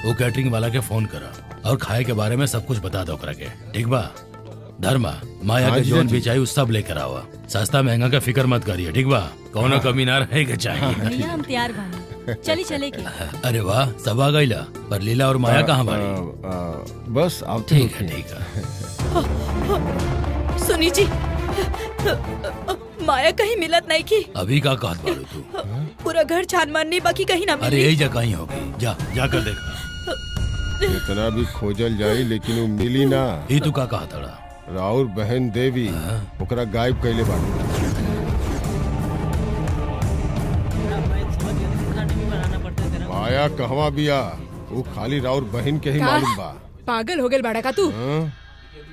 वो कैटरिंग वाला के फोन करा और खाए के बारे में सब कुछ बता दो ओकरा के, ठीक बा? धर्मा माया के जोन भी चाहिए सब लेकर आओ। सस्ता महंगा का फिक्र मत करिए, ठीक बा? कोनो कमी ना रहे के चाहिए। भैया हम तैयार बानी, चली चले की। अरे वाह, सब आ गईला। पर लीला और माया कहाँ बाड़ी? बस अब ठीक है, ठीक है। सुनी जी, माया कहीं मिलत नहीं की। अभी का कहत बाड़ू तू? पूरा घर छान मारनी, बाकी कहीं ना मिली। अरे यही जगह ही होगी, जा जाकर देख। इतना भी खोजल जाई लेकिन वो मिली ना। ये तू का कहा तड़ा? राउर बहन देवी ओकरा गायब कैले बाड़ी। माया कहवा बिया? वो खाली राउर बहन के ही मालूम बा। पागल हो गए बड़ा का तू?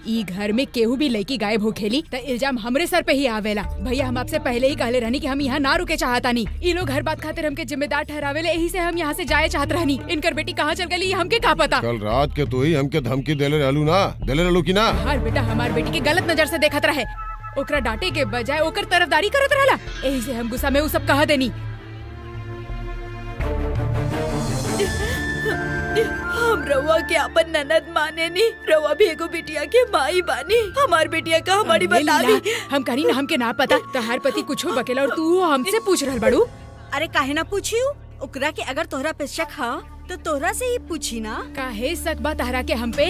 ई घर में केहू भी लड़की गायब हो खेली तो इल्जाम हमरे सर पे ही आवेला। भैया हम आपसे पहले ही कहले रहनी कि हम यहाँ ना रुके चाहता नहीं। ये लोग हर बात खातिर हमके जिम्मेदार ठहरावेले, यही से हम यहाँ से जाए चाहत रहनी। इनकर बेटी कहाँ चल गई हमके का पता। कल रात के तो ही हमके धमकी देले रहलू ना, देले रहलू की ना? हर बेटा हमार बेटी के गलत नजर से देखत रहे, ओकरा डांटे के बजाय ओकर तरफदारी करत रहला। यही से हम गुस्सा में वो सब कह देनी। हम रउआ के अपन ननद माने नी, रउआ भी एगो बिटिया के माई बानी। हमार बिटिया का हमारी बतावी। हम कहीं ना हमके ना पता तहार पति कुछ हो बकेला और तू हमसे पूछ रहल बड़ू। अरे काहे ना पूछियो, ओकरा के अगर तोहरा पे शक हा तो तोहरा से ही पूछी ना। काहे शक बा तहरा के हम पे?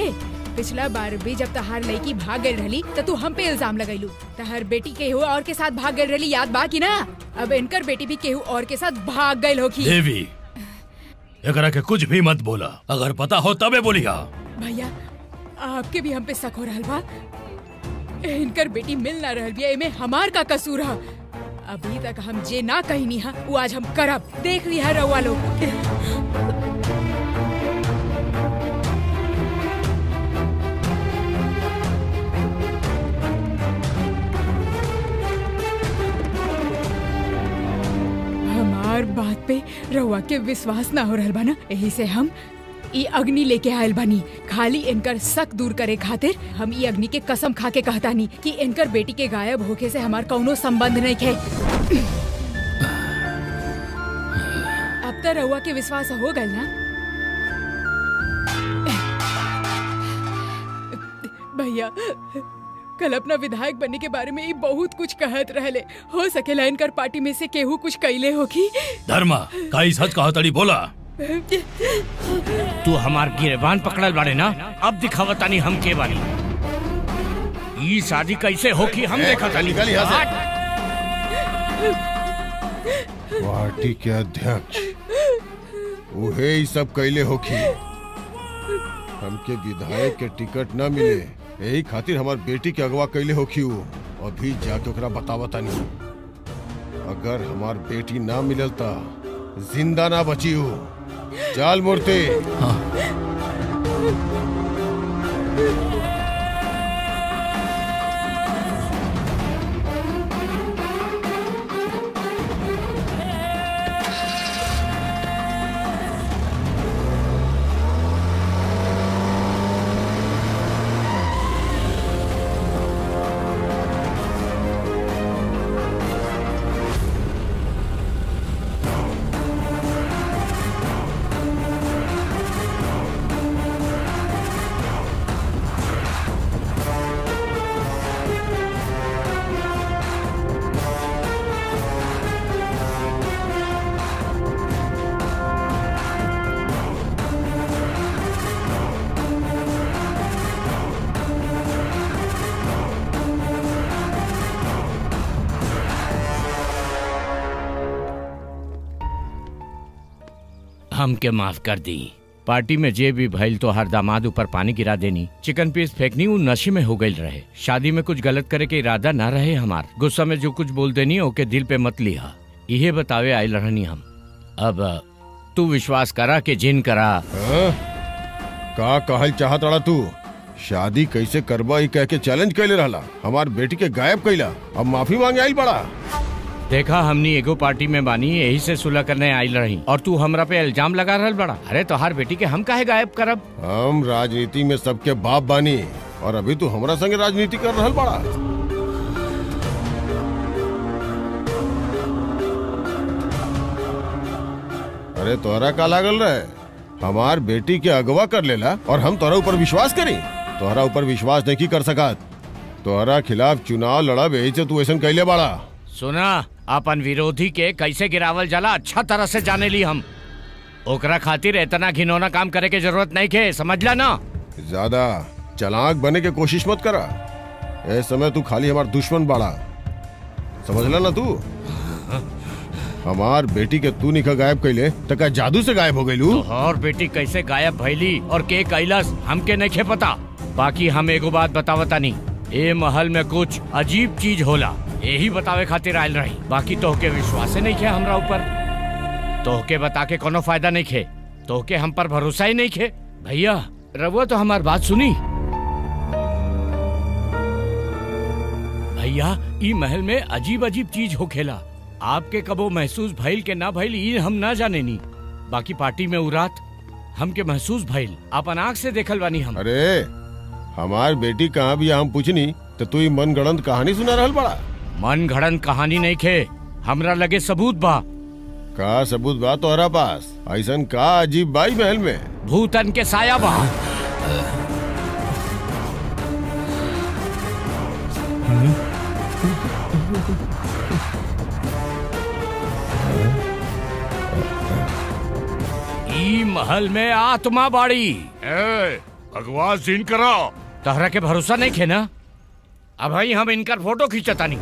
पिछला बार भी जब तहार लड़की भाग गई रहली तो तू हम पे इल्जाम लगैलू। तहार बेटी केहू और के साथ भाग गई रहली, याद बा की ना? अब इनकर बेटी भी केहू और के साथ भाग गई होगी। देवी एकरा के कुछ भी मत बोला, अगर पता हो तबे बोलिया। भैया आपके भी हम पे शक हो रहल बा? इनकर बेटी मिल ना रहल बिया, एमे हमार का कसूर है? अभी तक हम जे ना कहनी हा वो आज हम करब, देख लिया रउआ लोग। हमार बात पे रउआ के विश्वास ना हो रहल बा ना, यही से हम ई अग्नि लेके आयल बानी। खाली इनकर शक दूर करे खातिर हम ई अग्नि के कसम खा के कहतानी कि इनकर बेटी के गायब होके से हमार कौनो संबंध नहीं है। अब तो रउआ के विश्वास हो गल ना? भैया कल अपना विधायक बनने के बारे में ही बहुत कुछ कहत रहले, हो सकेला इनकर पार्टी में से केहू कुछ कैले होगी। धर्मा काई सच कहा तड़ी बोला। तू हमार गिरबान पकड़ल बाड़े ना, अब दिखावतानी हम के बानी। ये शादी कैसे होगी हम देखा था। निकल यहाँ से। पार्टी के अध्यक्ष उहे ही सब कैले होगी। हमके विधायक के टिकट न मिले, यही खातिर हमार बेटी के अगवा कैले होखी। अभी जाके ओकरा बतावता नहीं। अगर हमार बेटी ना मिलल ता जिंदा ना बची हो। चाल मूर्ति। हाँ। हमके माफ कर दी। पार्टी में जे भी भइल तो हर दामाद ऊपर पानी गिरा देनी, चिकन पीस फेंकनी, वो नशे में हो गई रहे। शादी में कुछ गलत करे के इरादा ना रहे हमार। गुस्सा में जो कुछ बोल देनी ओके दिल पे मत लिया, यही बतावे आयल रहनी हम। अब तू विश्वास करा के जिन करा। का कहल चाहत रहा तू? शादी कैसे करबा ही कह के चैलेंज कैले रहला, हमार बेटी के गायब कैला, अब माफी मांगे आइल बड़ा। देखा हमनी एगो पार्टी में बानी, यही से सुलह करने आइल रही और तू हमरा पे इल्जाम लगा रहल बड़ा। अरे तो हर बेटी के हम काहे गायब करब? हम राजनीति में सबके बाप बानी और अभी तू हमरा संगे राजनीति कर रहल बड़ा। अरे तोहरा का लागल रहे? हमार बेटी के अगवा कर लेला और हम तोहरा ऊपर विश्वास करी? तोहरा ऊपर विश्वास नहीं कर सकत। तोहरा खिलाफ चुनाव लड़ब यही से तू ऐसा कैले बाड़ा। सुना, अपन विरोधी के कैसे गिरावल जाला अच्छा तरह से जाने ली हम। ओकरा खातिर इतना घिनौना काम करे के जरूरत नहीं के, समझला ना? ज्यादा चालाक बने के कोशिश मत करा। इस समय तू खाली हमार दुश्मन बाड़ा, समझला ना? तू हमार बेटी के तू निका गायब कैले तो क्या जादू से गायब हो गई? और बेटी कैसे गायब भइली और के कैलाश हमके नहीं पता। बाकी हम एगो बात बतावता नहीं, ए महल में कुछ अजीब चीज होला, यही बतावे खातिर आयल रही। बाकी तोहके विश्वास नहीं खे हमरा ऊपर, तोहके बता के कोनो फायदा नहीं खे, तोहके हम पर भरोसा ही नहीं खे। भैया रउआ तो हमार बात सुनी। भैया ई महल में अजीब अजीब चीज होखेला, आपके कबो महसूस भइल के ना भइल ई हम ना जाने नी। बाकी पार्टी में उ रात हमके महसूस भइल, अपन आँख से देखल बानी हम। अरे हमार बेटी कहाँ भी हम पूछनी तो तू ही मन गढ़ंत कहानी सुना रहल बड़ा। मन घड़न कहानी नहीं खे, हमरा लगे सबूत बा। का सबूत बा तोहरा पास? ऐसन का अजीब बाई महल में? भूतन के साया बा। ई महल में आत्मा बाड़ी। भगवान सीन करो। तहरा के भरोसा नहीं खे ना? अब भाई हम इनकर फोटो खींचता नहीं।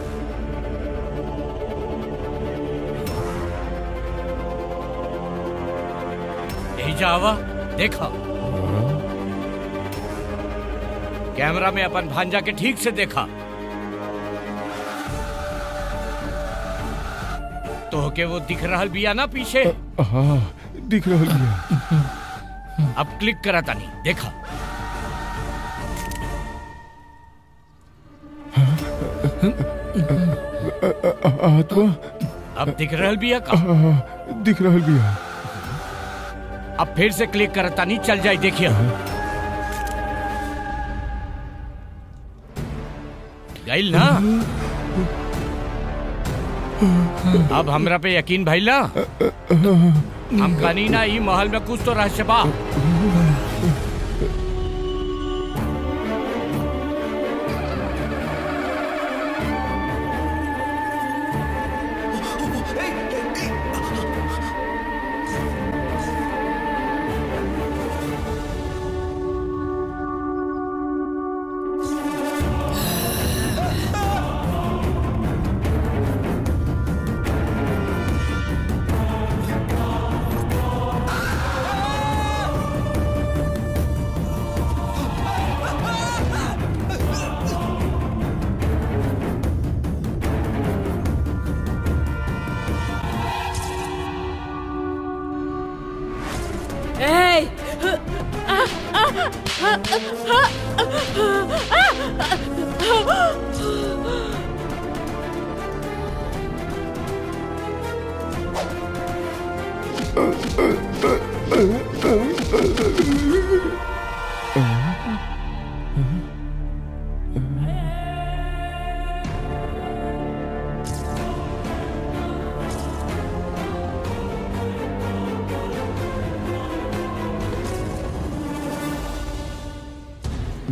यही जावा देखा, कैमरा में अपन भांजा के ठीक से देखा तो के वो दिख रहा बिया ना पीछे? हाँ दिख रहा बिया। अब क्लिक करा तानी, देखा आत्मा अब दिख रहा बिया का? दिख रहा बिया। अब फिर से क्लिक करता नहीं, चल जाए देखिए। गइल ना? अब हमरा पे यकीन भइल ना? हम कनी ना ई महल में कुछ तो रहस्य बा।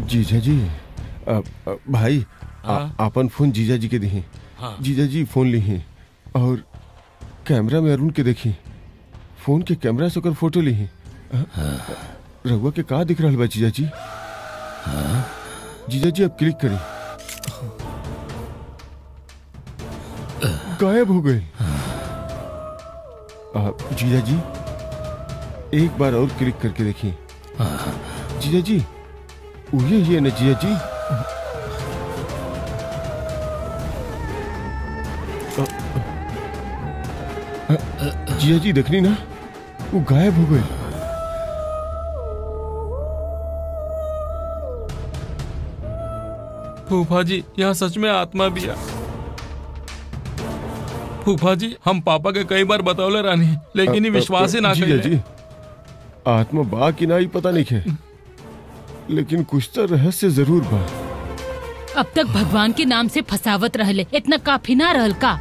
जीजा जी भाई अपन फोन जीजा जी के दी। जीजा जी फोन ली हैं और कैमरा में अरुण के देखी, फोन के कैमरा से ओकर फोटो ली। रघुआ के का दिख रहा बा जीजा जी? जीजा जी अब क्लिक करी, गायब हो गए। जीजा जी एक बार और क्लिक करके देखिए। जीजा जी वही है ना जीजा जी? जीजा जी देखनी ना, वो गायब हो गए। फूफा जी यहाँ सच में आत्मा भी है। फूफा जी हम पापा के कई बार बतौले रानी, लेकिन ये विश्वास ही ना जीजा जी आत्मा बा कि ना ही पता नहीं है, लेकिन कुछ तो रहस्य जरूर बा। अब तक भगवान के नाम से फसावत रहले, इतना काफी ना रहल का?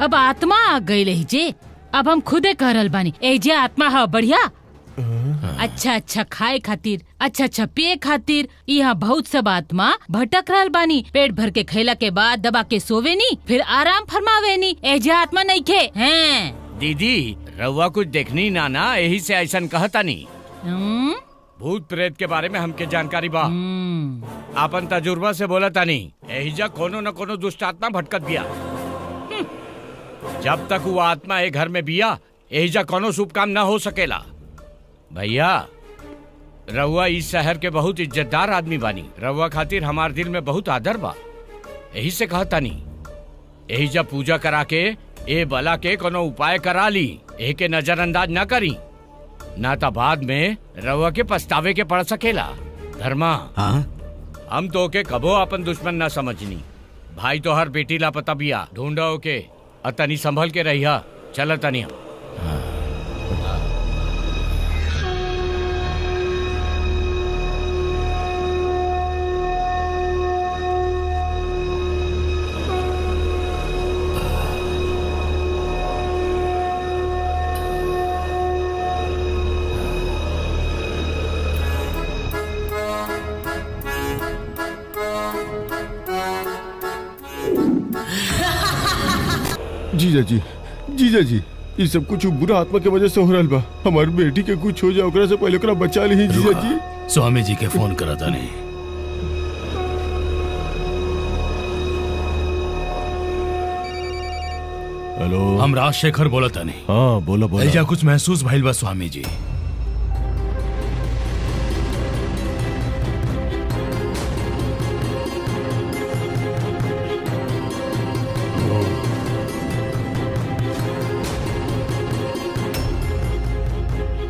अब आत्मा आ गई जे, अब हम खुदे कह रहल बानी एजे आत्मा है बढ़िया, अच्छा अच्छा खाए खातिर, अच्छा अच्छा पिए खातिर। यहाँ बहुत सब आत्मा भटक रहल बानी। पेट भर के खैला के बाद दबा के सोवे नी, फिर आराम फरमावे नी। एजा आत्मा नहीं खे हैं। दीदी रउआ कुछ देखनी ना ना, यही से ऐसा कहता नी। भूत प्रेत के बारे में हमके जानकारी बा। आपन तजुर्बा से बोला तानी, एहिजा कोनो न कोनो दुष्ट आत्मा भटकत बिया। जब तक वो आत्मा एक घर में बिया, एहिजा कोनो शुभ काम न हो सकेला। भैया रउआ इस शहर के बहुत इज्जतदार आदमी बानी। रउआ खातिर हमार दिल में बहुत आदर बा। यही से कहता नी, एहिजा पूजा करा के ए बला के कोनो उपाय करा ली। एह के नजरअंदाज न करी, ना तो बाद में रउआ के पछतावे के पड़ सकेला। धर्मा, हम तो के कबो अपन दुश्मन न समझनी। भाई तो हर बेटी लापता बिया, ढूंढो के अतनी संभल के रहिया। चल तनी हम। जीजा जी ये सब कुछ बुरा आत्मा के वजह से हो रहल बा। हमारी बेटी के कुछ हो जाए, ओकरा से पहले ओकरा बचा ली। जीजा जी स्वामी जी के फोन करा था नहीं। हेलो, हम राजशेखर बोला था नहीं। हाँ बोला बोला। ऐजा कुछ महसूस भइल बा स्वामी जी।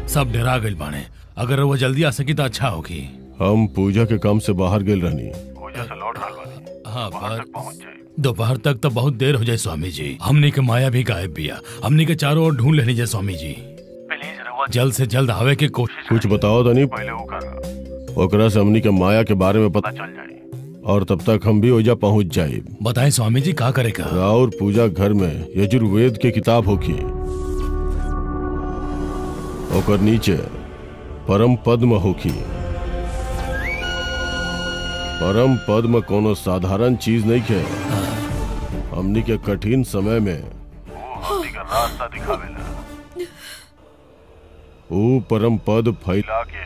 सब डरा गइल बाने। अगर वो जल्दी आ सकी तो अच्छा होगी। हम पूजा के काम से बाहर गेल रहनी। हाँ, पर दोपहर तक तो बहुत देर हो जाए स्वामी जी। हमनी के माया भी गायब बिया। हमनी के चारों ओर ढूंढ लेनी जाए स्वामी जी। जल्द से जल्द आवे की कोशिश। कुछ बताओ तो नहीं, पहले ओकरा से हमनी के माया के बारे में पता चल जाए और तब तक हम भी ओजा पहुँच जाए। बताएं स्वामी जी का करेगा। और पूजा घर में यजुर्वेद के किताब होगी, ओकर नीचे परम पद्म होखी। परम पद्म कोनो साधारण चीज नहीं है। हमनी के कठिन समय में हमनी का रास्ता दिखावेला। वो परम पद फैला के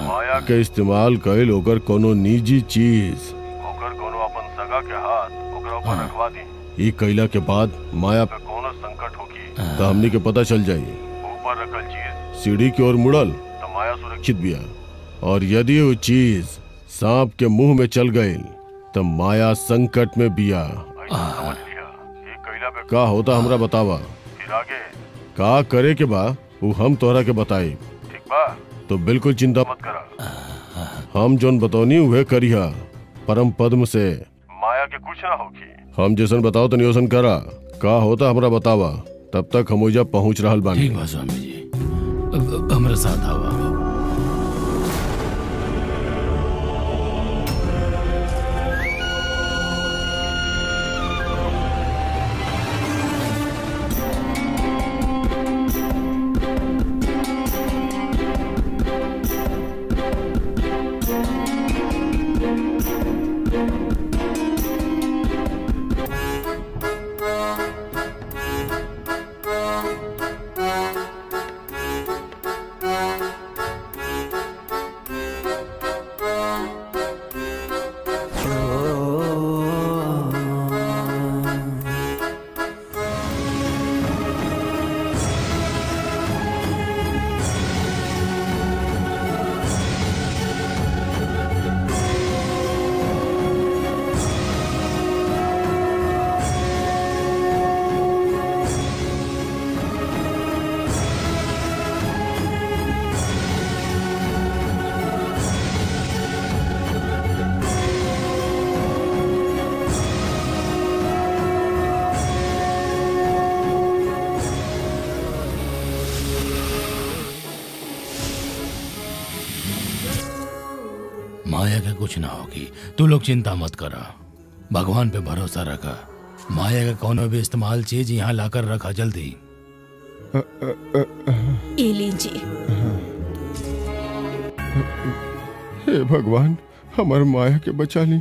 माया के इस्तेमाल कइल ओकर कोनो निजी चीज, ओकर कोनो अपन सगा के हाथ ओकर ऊपर रखवा दी। ई कइला के बाद माया पे कोनो संकट होगी तो हमनी के पता चल जाई। ऊपर रखल चीज सीढ़ी की ओर मुड़ल तो माया सुरक्षित बिया, और यदि वो चीज सांप के मुंह में चल गई तो माया संकट में बिया। का होता हमरा बतावा, फिर आगे का करे के बा वो हम तोहरा के बताई। ठीक बा? तो बिल्कुल चिंता मत करा। हम जोन बतौनी उहे करिहा। परम पद्म से माया के कुछ ना होगी। हम जैसन बताओ तो नियोजन करा। का होता हमरा बतावा, तब तक हम ओइजा पहुंच रहल बानी। ठीक बा स्वामी जी, हमारे साथ आवा। माया का कुछ ना होगी, तू लोग चिंता मत करा। भगवान पे भरोसा रखा। माया का कोनो भी इस्तेमाल चीज यहाँ लाकर रखा जल्दी। ये लीजिए। हे भगवान, हमार माया के बचा ली।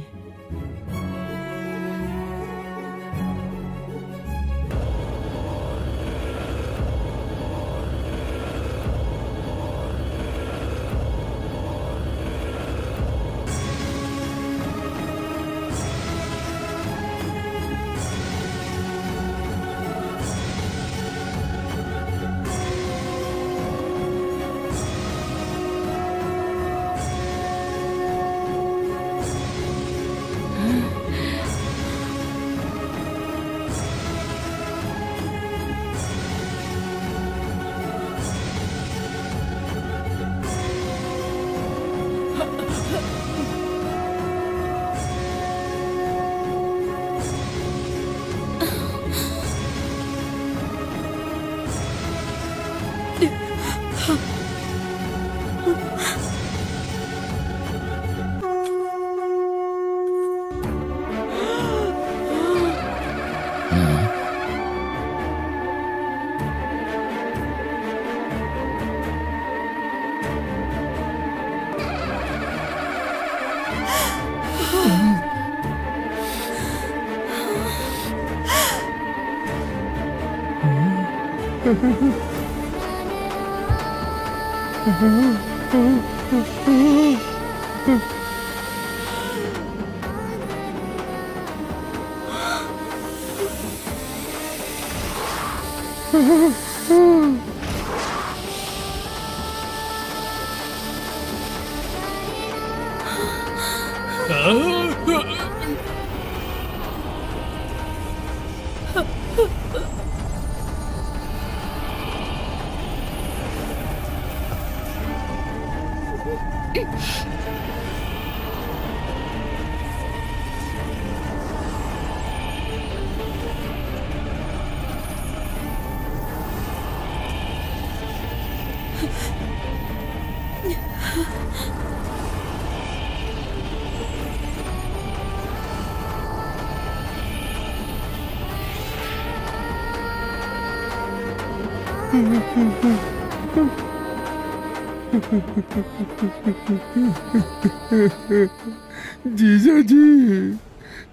जीजा जी,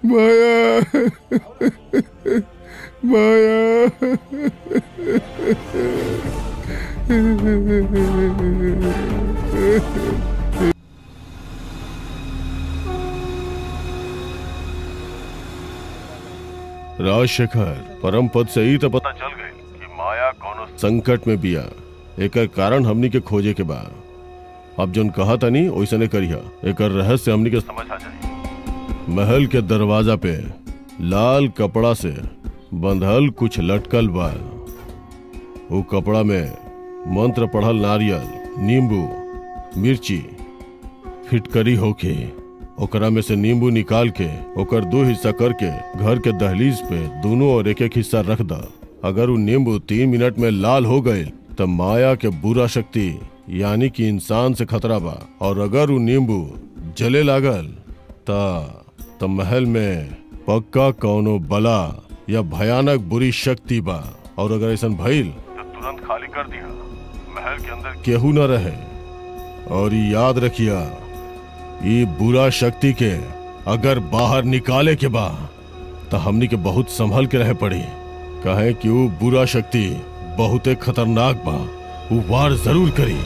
माया, माया। राजशेखर, परम पद से ही तो पता चल गई कि माया कौनो संकट में बिया। एकर कारण हमनी के खोजे के बा। अब जोन कहा था नहीं वैसे ने करिया। एकर रहस्य हमनी के समझ आ जाए। महल के दरवाजा पे लाल कपड़ा से बंधल कुछ लटकल बा। वो कपड़ा में मंत्र पढ़ल नारियल, नींबू, मिर्ची, फिटकरी होके ओकरा में से नींबू निकाल के ओकर 2 हिस्सा करके घर के दहलीज पे दोनों और एक हिस्सा रख दा। अगर वो नींबू 3 मिनट में लाल हो गए तो माया के बुरा शक्ति यानी कि इंसान से खतरा बा। और अगर वो नींबू जले लागल तो महल में पक्का कौनो बला या भयानक बुरी शक्ति बा। और अगर ऐसा भइल तो तुरंत खाली कर दिया। महल के अंदर केहू न रहे। और याद रखिया, ये बुरा शक्ति के अगर बाहर निकाले के बा तो हमनी के बहुत संभल के रहे पड़ी। कहे कि वो बुरा शक्ति बहुत खतरनाक बा। वो वार जरूर करी।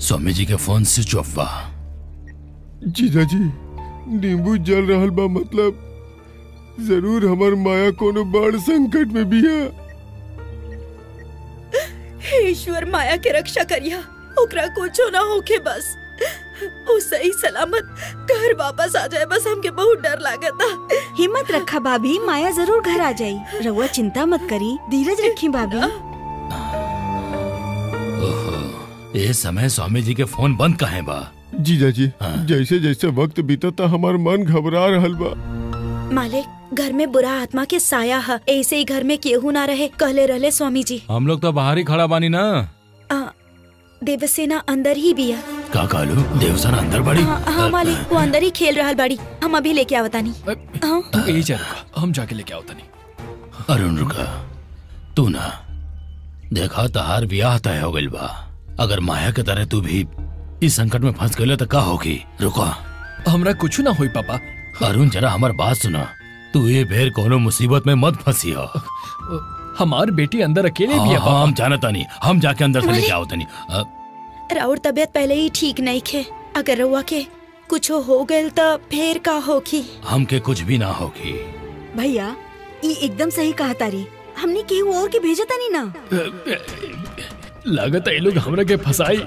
स्वामी जी के फोन स्विच ऑफ बा। जीजा जी, नींबू जल रहल बा, मतलब जरूर हमार माया कोनो बड़ संकट में बिया। हे ईश्वर, माया के रक्षा करिया, ओकरा कुछो ना होके, बस वो सही सलामत घर वापस आ जाए, बस हमके बहुत डर लागता। हिम्मत रखा भाभी, माया जरूर घर आ जाई। रउआ चिंता मत करी, धीरज रखी भाभी। ये समय स्वामी जी के फोन बंद कहाँ बा? जीजा जी, जैसे जैसे वक्त बीतता हमार मन घबरा रहल बा। मालिक, घर में बुरा आत्मा के साया है, ऐसे ही घर में केहू ना रहे, कहले रहले स्वामी जी। हम लोग तो बाहर ही खड़ा बानी ना। देवसेना अंदर ही बिया। का कालू, देवसेना अंदर बड़ी? हाँ मालिक, वो अंदर ही खेल रहल बाड़ी, हम अभी लेके आवतानी। यही चल, हम जाके लेके आवतानी। अरुण रुका, तू ना देखा तहार ब्याह तय हो गइल बा। अगर माया के तरह तू भी इस संकट में फंस गइल तो का होगी? रुका, हमरा कुछ ना होई पापा। अरुण जरा हमार बात सुना, तू ये बेर कोनो मुसीबत में मत फंसी हो। हमार बेटी अंदर अकेले भी है। हम जानता नहीं, हम जाके अंदर से लेके आवता नहीं। राउर तबियत पहले ही ठीक नहीं खे, अगर रउआ के कुछ हो गइल तो फिर का होगी? हमके कुछ भी ना होगी। भैया, ये एकदम सही कहा तारी, हमने केहू और के भेजा तानी ना। लागत है ये लोग हमरा के फसाई।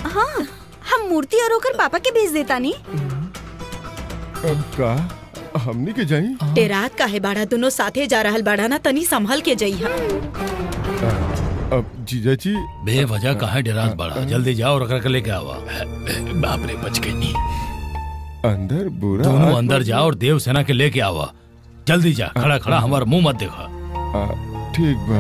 हाँ, हम मूर्ति और होकर पापा के भेज देता नहीं। का हमनी के जाई? टेरात का है बाड़ा, दोनों साथे जा रहल बाड़ा ना, तनी संभल के जाइहा। अब जीजा जी, बेवजह कहाँ डेरात बाड़ा, जल्दी जाओ और रख लेके आवा। बाप रे, बच गई नहीं। अंदर बुरा दोनों अंदर जाओ और देवसेना के लेके आवा। जल्दी जा, खड़ा खड़ा हमारा मुंह मत देखा। ठीक बा।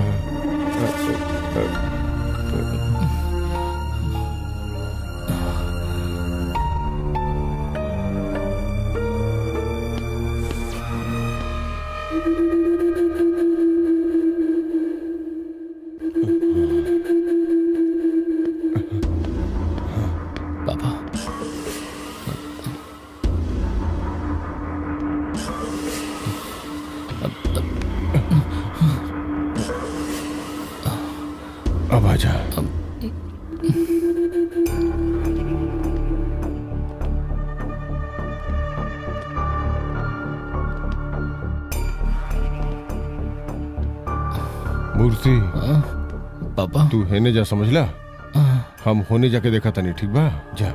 पापा, अब आजा। मूर्ति, पापा तू हेने जा, समझला? हम होने जाके देखा था नहीं, ठीक बा? जा।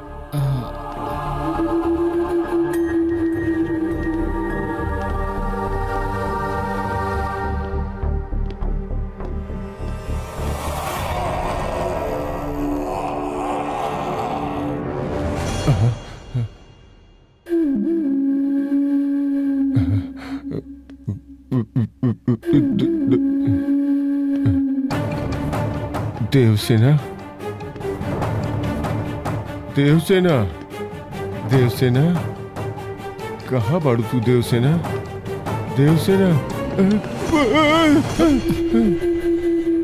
देवसेना, देवसेना, देवसेना, कहाँ बाड़ू तू? देवसेना, देवसेना,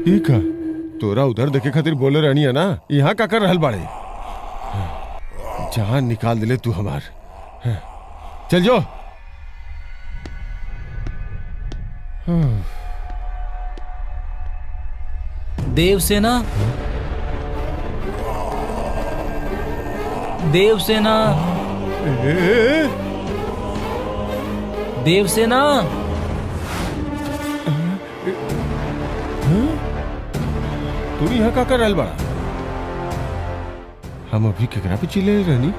ई का तोरा उधर देखे खातिर बोले रहनी है ना, यहाँ का कर रहल बाड़े? जान निकाल दिले तू हमार। चल जो। देवसेना, देवसेना, देवसेना। तू यहाँ का कर रहल बाड़ा? हम अभी केकरा पे चिल्ले रहनी?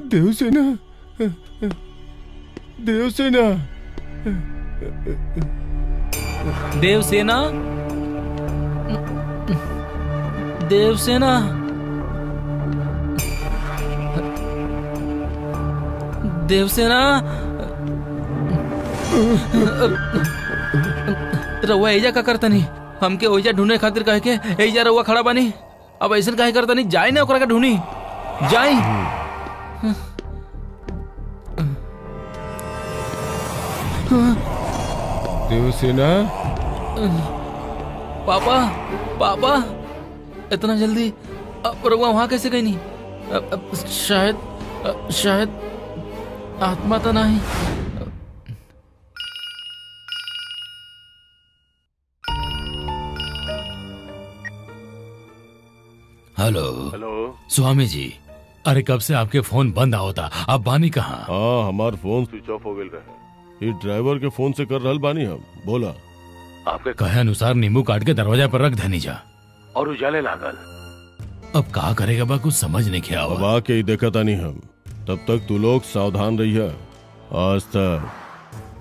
देवसेना, देवसेना, देवसेना, देवसेना, देवसेना। रउआ एजा का करतनी? हमके ओइजा ढूंढे खातिर कहे के एइजा रउआ खड़ा बानी। अब ऐसा काहे करता नहीं, जाई ना ओकरा के ढूंढी जाई। देवसेना पापा पापा इतना जल्दी रउआ वहां कैसे गई नहीं? शायद आत्मा तो नहीं। हेलो हेलो स्वामी जी, अरे कब से आपके फोन बंद होता, आप बानी कहाँ? हाँ, हमार फोन स्विच ऑफ हो गए रहे। ये ड्राइवर के फोन से कर रहल बानी हम। बोला। आपके कहे अनुसार नींबू काट के दरवाजा पर रख देनी जा और उजाले लागल। अब कहा करेगा बा, कुछ समझ नहीं किया। अब आके ही देखा था नहीं हम, तब तक तू लोग सावधान रहिए। आज तक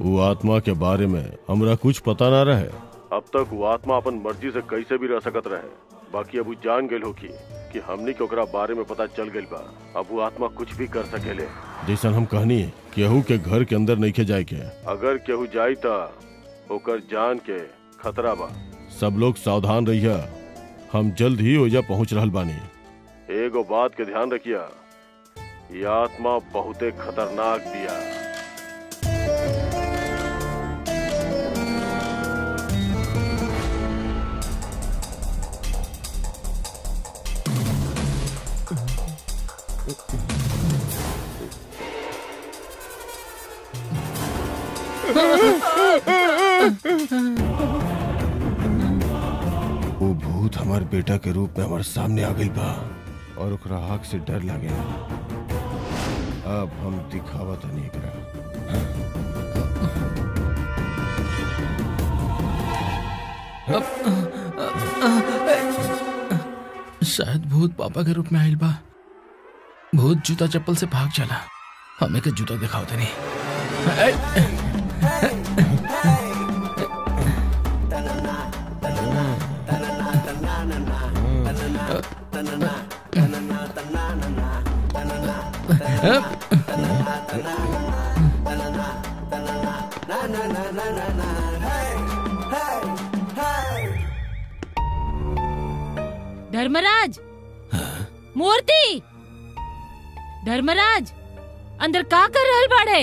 वो आत्मा के बारे में हमरा कुछ पता ना रहे। अब तक वो आत्मा अपन मर्जी से कैसे भी रह सकत रहे। बाकी अब वो जान गए हो कि हमने के ओकरा बारे में पता चल गई बा। अब वो आत्मा कुछ भी कर सकेले। जैसा हम कहनी केहू के घर के अंदर नहीं के जाए के। अगर केहू जाई ता ओकर जान के खतरा बा। सब लोग सावधान रहिए। हम जल्द ही ओइजा पहुंच रहल बानी। एगो बात के ध्यान रखिया, ये आत्मा बहुते खतरनाक बिया। वो भूत हमारे बेटा के रूप में हमारे सामने आ गई बा और ओकरा आँख से डर लगे। अब हम दिखावा था नहीं करा। शायद भूत पापा के रूप में आइल बा। भूत जूता चप्पल से भाग चला। हमें के जूता दिखाओ थे नहीं। धर्मराज, मूर्ति, धर्मराज अंदर का कर रहल बाड़े?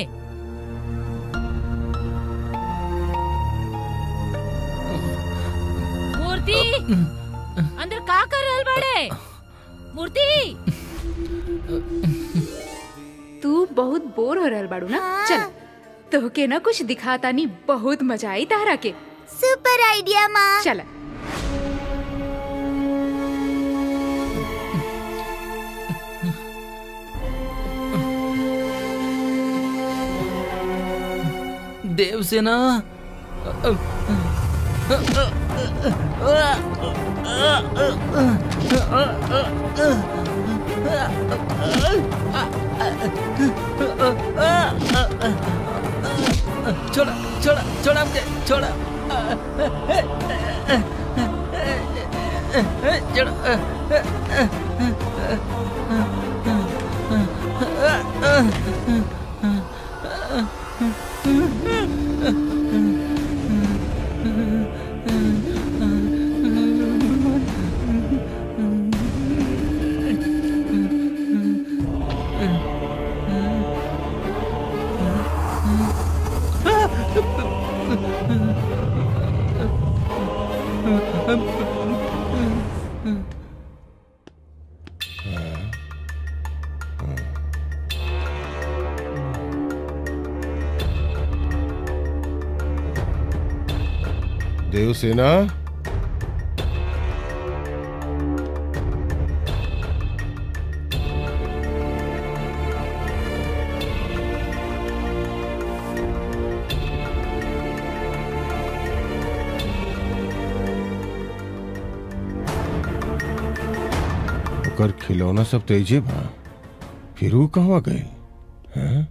मूर्ति अंदर का कर रहल बाड़े? मूर्ति, तू बहुत बोर हो रहल बाड़ू ना? चल तोहके ना कुछ दिखाता नहीं, बहुत मजा आई तारा के। सुपर आइडिया माँ। चल देवसेना। छोड़ा छोड़ा छोड़ा मुझे, छोड़ा देवसेना, ओकर खिलौना सब तेजे बा, फिर वो कहवा गए? हैं?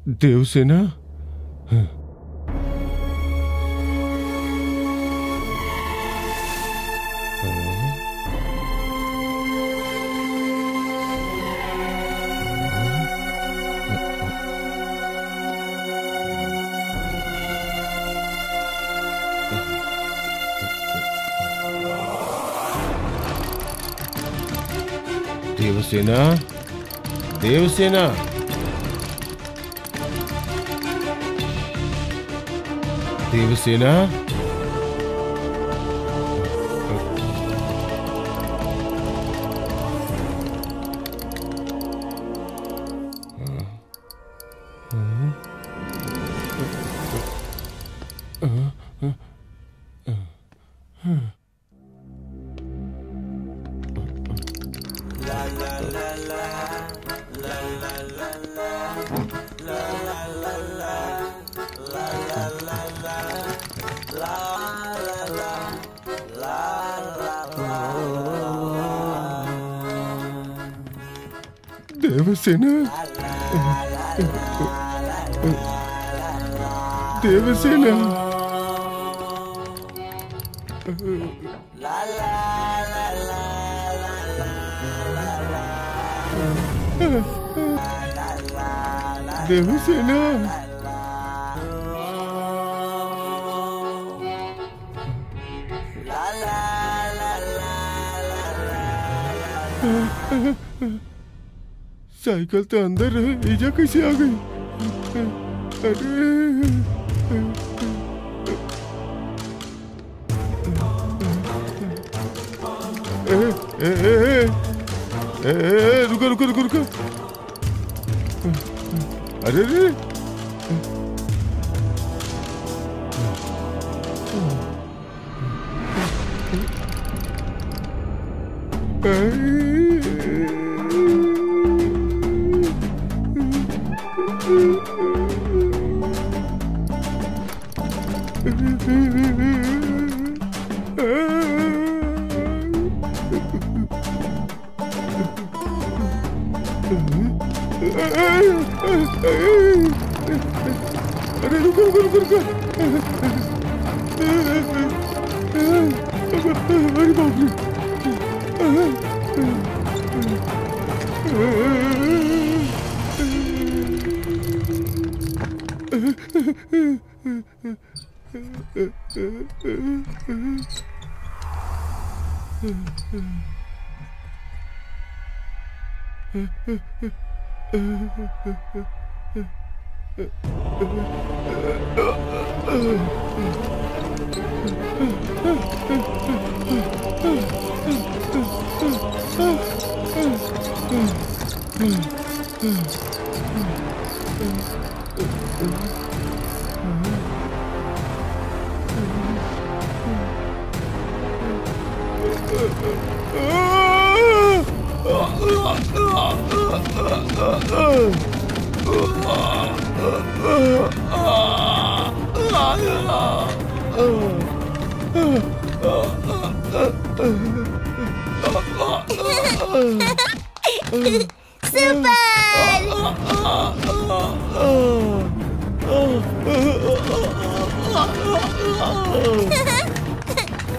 देवसेना? हैं? देवसेना, देवसेना, देवसेना। देवसेना, देवसेना, देवसेना, साइकिल तो अंदर है, ईजा कैसे आ गई? अरे रुको रुको रुको रुको। अरे रे अरे रुको रुको रुको रुको। अरे बाप रे।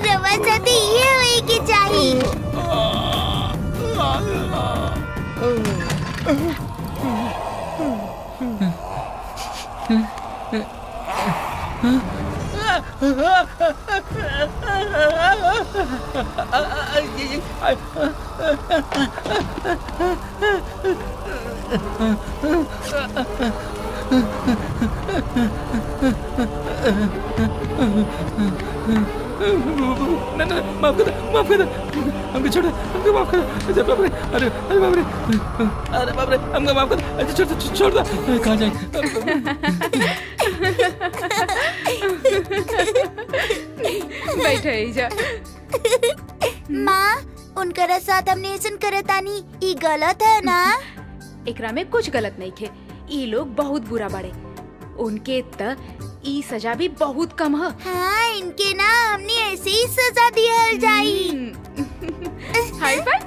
रवा साथी ये हुई की चाहिए। माफ कर हमको छोड़, हमको माफ कर। अरे बाप रे, अरे बाप रे, अरे बाप रे, हमको माफ कर। अच्छा छोड़ दो, कहाँ जाए? बैठे जा। माँ उनकर साथ हमने ऐसा करे तानी, ये गलत है ना? एकरा में कुछ गलत नहीं थे। ये लोग बहुत बुरा बड़े, उनके त ई सजा भी बहुत कम है। हाँ इनके ना हमने ऐसे ही सजा दिया जाई। हाई फाइव।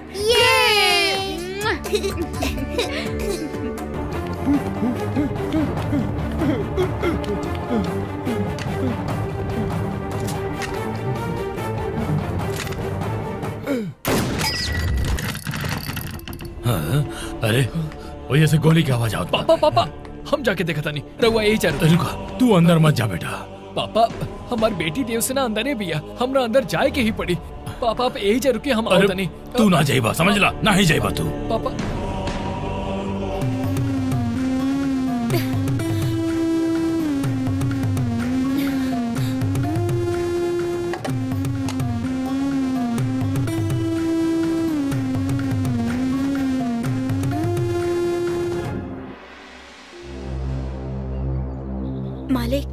अरे वही से गोली की आवाज आओ। पापा हम जाके देखा था नहीं, रहुआ यही चाह रहे। रुका, तू अंदर मत जा बेटा। पापा हमारी बेटी देवसेना अंदर है भैया, हमरा अंदर जाए के ही पड़ी। पापा आप यही जा रुके, हम अरे आओ नहीं। तू ना जाइबा, समझ ला, ना ही जाइबा तू। पापा मालिक,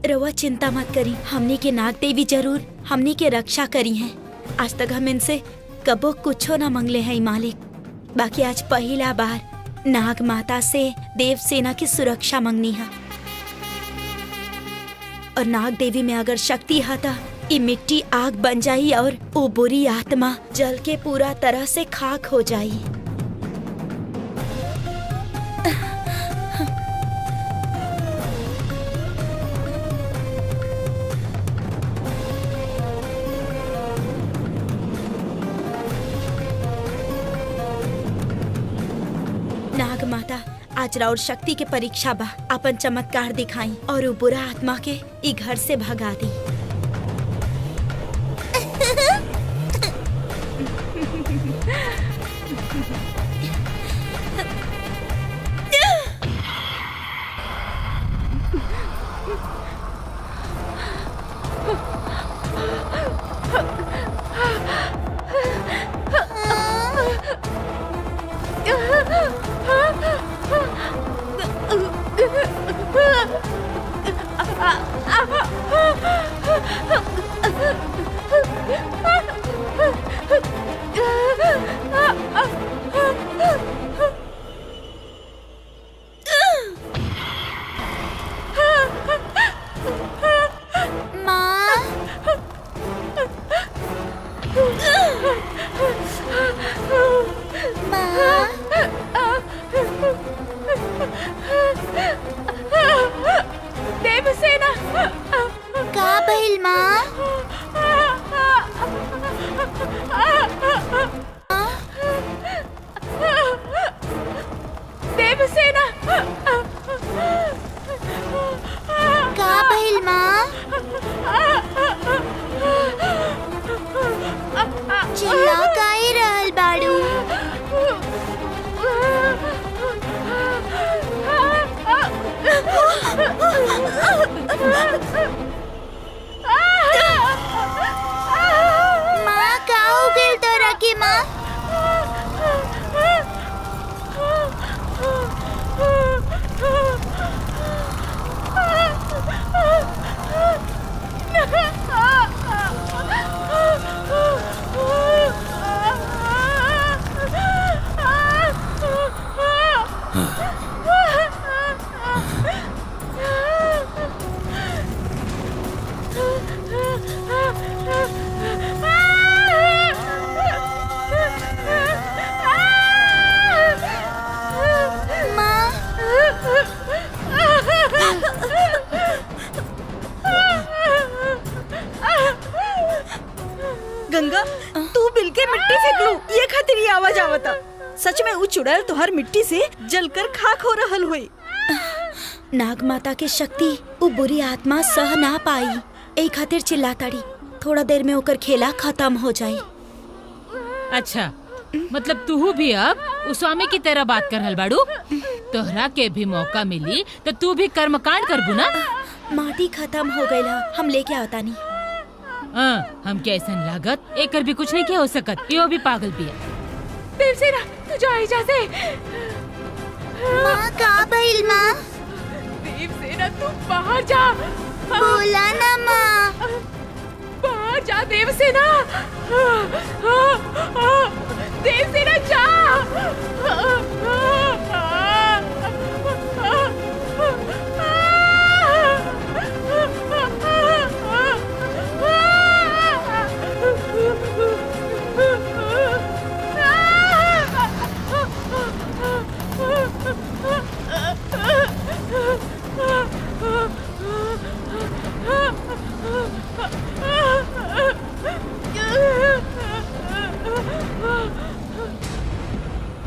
रवा चिंता मत करी, हमनी के नाग देवी जरूर हमनी के रक्षा करी हैं। आज तक हम इनसे कबो कुछो ना मंगले हैं मालिक, बाकी आज पहला बार नाग माता से देव सेना की सुरक्षा मंगनी है। और नाग देवी में अगर शक्ति है तो ये मिट्टी आग बन जाई और वो बुरी आत्मा जल के पूरा तरह से खाक हो जाई। नाग माता, आज राउर शक्ति के परीक्षा बा, अपन चमत्कार दिखाई और वो बुरा आत्मा के ई घर से भगा दी। देवसेना का भइल माँ? देवसेना का भइल माँ? चिल्ला काहे रहल बाड़ू? माँ का हो गइल तोरा के माँ? गंगा, तू बिल के मिट्टी फेंक लू, ये खातिर ये आवाज आवता। सच में वो चुड़ैल तोहर मिट्टी से जलकर खाक हो रहल हुई। नाग माता के शक्ति वो बुरी आत्मा सह ना पाई, ए खातिर चिल्लाताड़ी। थोड़ा देर में होकर खेला खत्म हो जाई। अच्छा, मतलब तू भी अब उस स्वामी की तरह बात कर रहल बाड़ू? तोहरा के भी मौका मिली तो तू भी कर्मकांड करबू ना? माटी खत्म हो गई, हम लेके आवता नहीं। हम क्या ऐसा लागत एक भी कुछ नहीं क्या हो सकत, यो भी पागल पिया। देवसेना, तू जा एजा से। माँ का भइल माँ? देवसेना, तू बाहर जा। बोला ना माँ। बाहर जा देवसेना। देवसेना जा।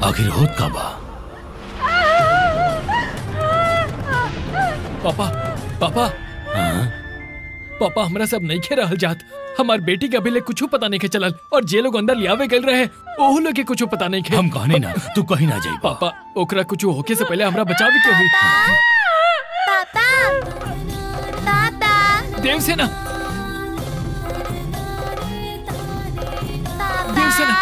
आखिर होत का बा? पापा, पापा। हाँ? पापा हमरा सब नहीं खे रहल जात। हमार बेटी के अभी ले कुछ पता नहीं के चलल और जे लोग अंदर लियावे गए रहे ओहू लोग के कुछ पता नहीं खे। हम कहनी ना तू कहीं ना जाई। पापा ओकरा कुछ होके से पहले हमरा बचावे के हुई। पापा पापा देवसेना देवसेना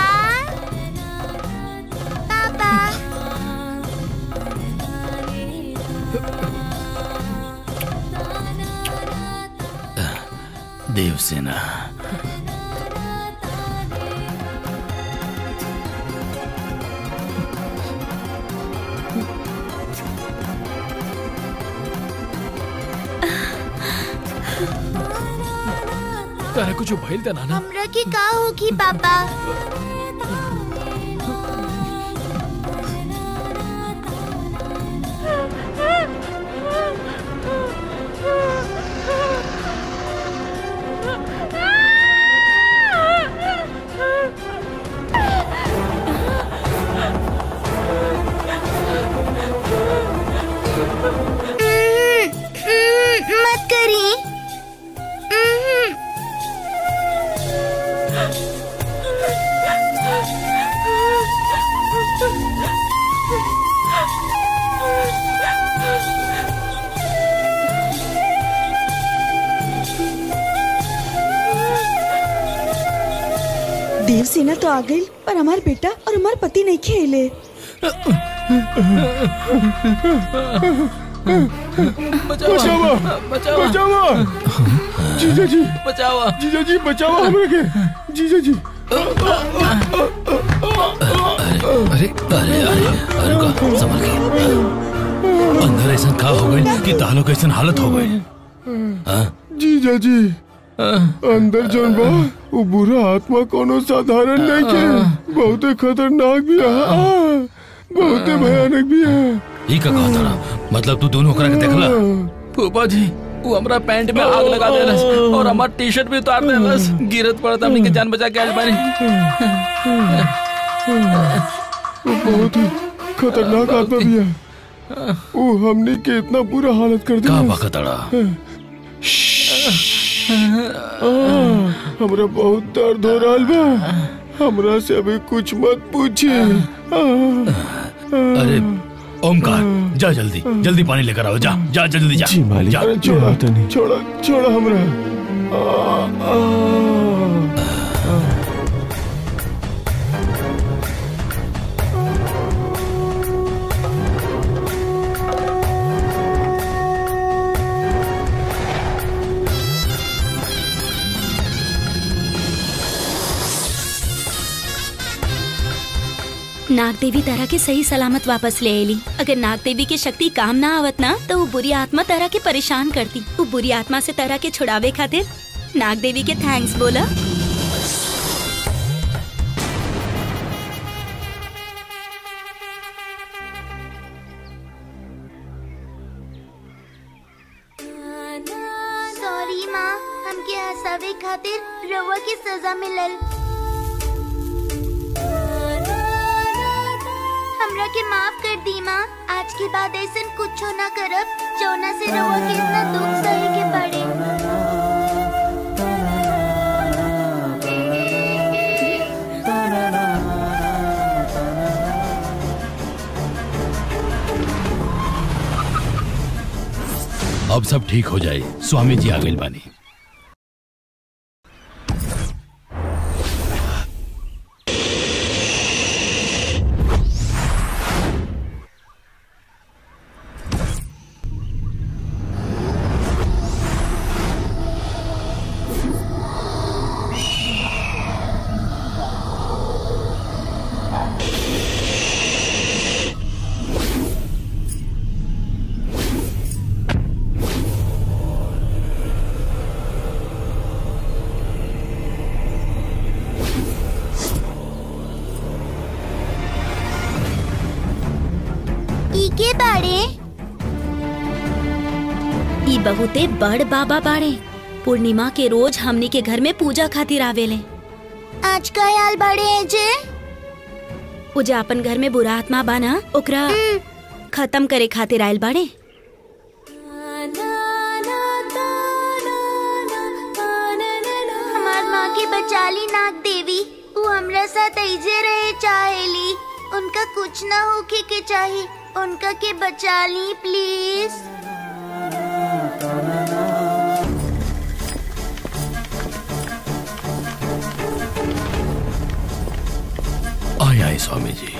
देवसेना तारा कुछ भइल त नाना? हमरा के का होगी पापा? मत करी। देवसेना तो आ गई पर हमार बेटा और हमार पति नहीं खेले। बचावा बचावा जीजा जी बचावा जीजा जी बचावा हमरे के जीजा जी। अरे अरे अरे अरे का संभल के। अंदर ऐसा का हो गई कि तालो कैसन हालत हो गई? जीजा जी अंदर जौन बा वो बुरा आत्मा कोनो साधारण नहीं के, बहुते खतरनाक भी है, बहुते भयानक भी है। ई का कहा तारा? मतलब तू दोनों करा के देखला? फूफा जी वो हमरा पैंट में आग लगा देलस और हमार टी शर्ट भी उतार देलस। गिरत पड़त हमनी के जान बचा के आज बानी। बहुत ही खतरनाक आत्मा भी है। वो हमने के इतना बुरा हालत कर दिया। का बाका ताड़ा? हमरा बहुत दर्द हो रहा बा। हमरा से अभी कुछ मत पूछिए। अरे ओमकार जा जल्दी जल्दी पानी लेकर आओ। जा जा जल्दी जा। जी मालिक। जा। छोड़ा छोड़ा हमरा। नाग देवी तारा के सही सलामत वापस ले आईली। अगर नाग देवी की शक्ति काम ना आवत ना तो वो बुरी आत्मा तारा के परेशान करती। वो बुरी आत्मा से तारा के छुड़ावे खातिर नाग देवी के थैंक्स बोला। सॉरी माँ, हमके हंसावे खातिर रवा की सजा मिलल। हमरा के माफ कर दी माँ। आज के बाद ऐसा कुछ ना करब जौना से रवा के इतना दुख सहे के पड़े। अब सब ठीक हो जाए। स्वामी जी आ गइल बानी। के बाड़े? ई बहुते बड़ बाबा बाड़े। पूर्णिमा के रोज हमनी के घर में पूजा खातिर आवेले। आज का हाल बाड़े है जे? पूजा अपन घर में बुरा आत्मा बाना ओकरा खत्म करे खातिर आयल बाड़े। माँ के बचा ली नाग देवी। वो हमरा साथ ऐजे रहे चाहेली। उनका कुछ ना होके के चाहे, उनका के बचा ली प्लीज। आए स्वामी जी।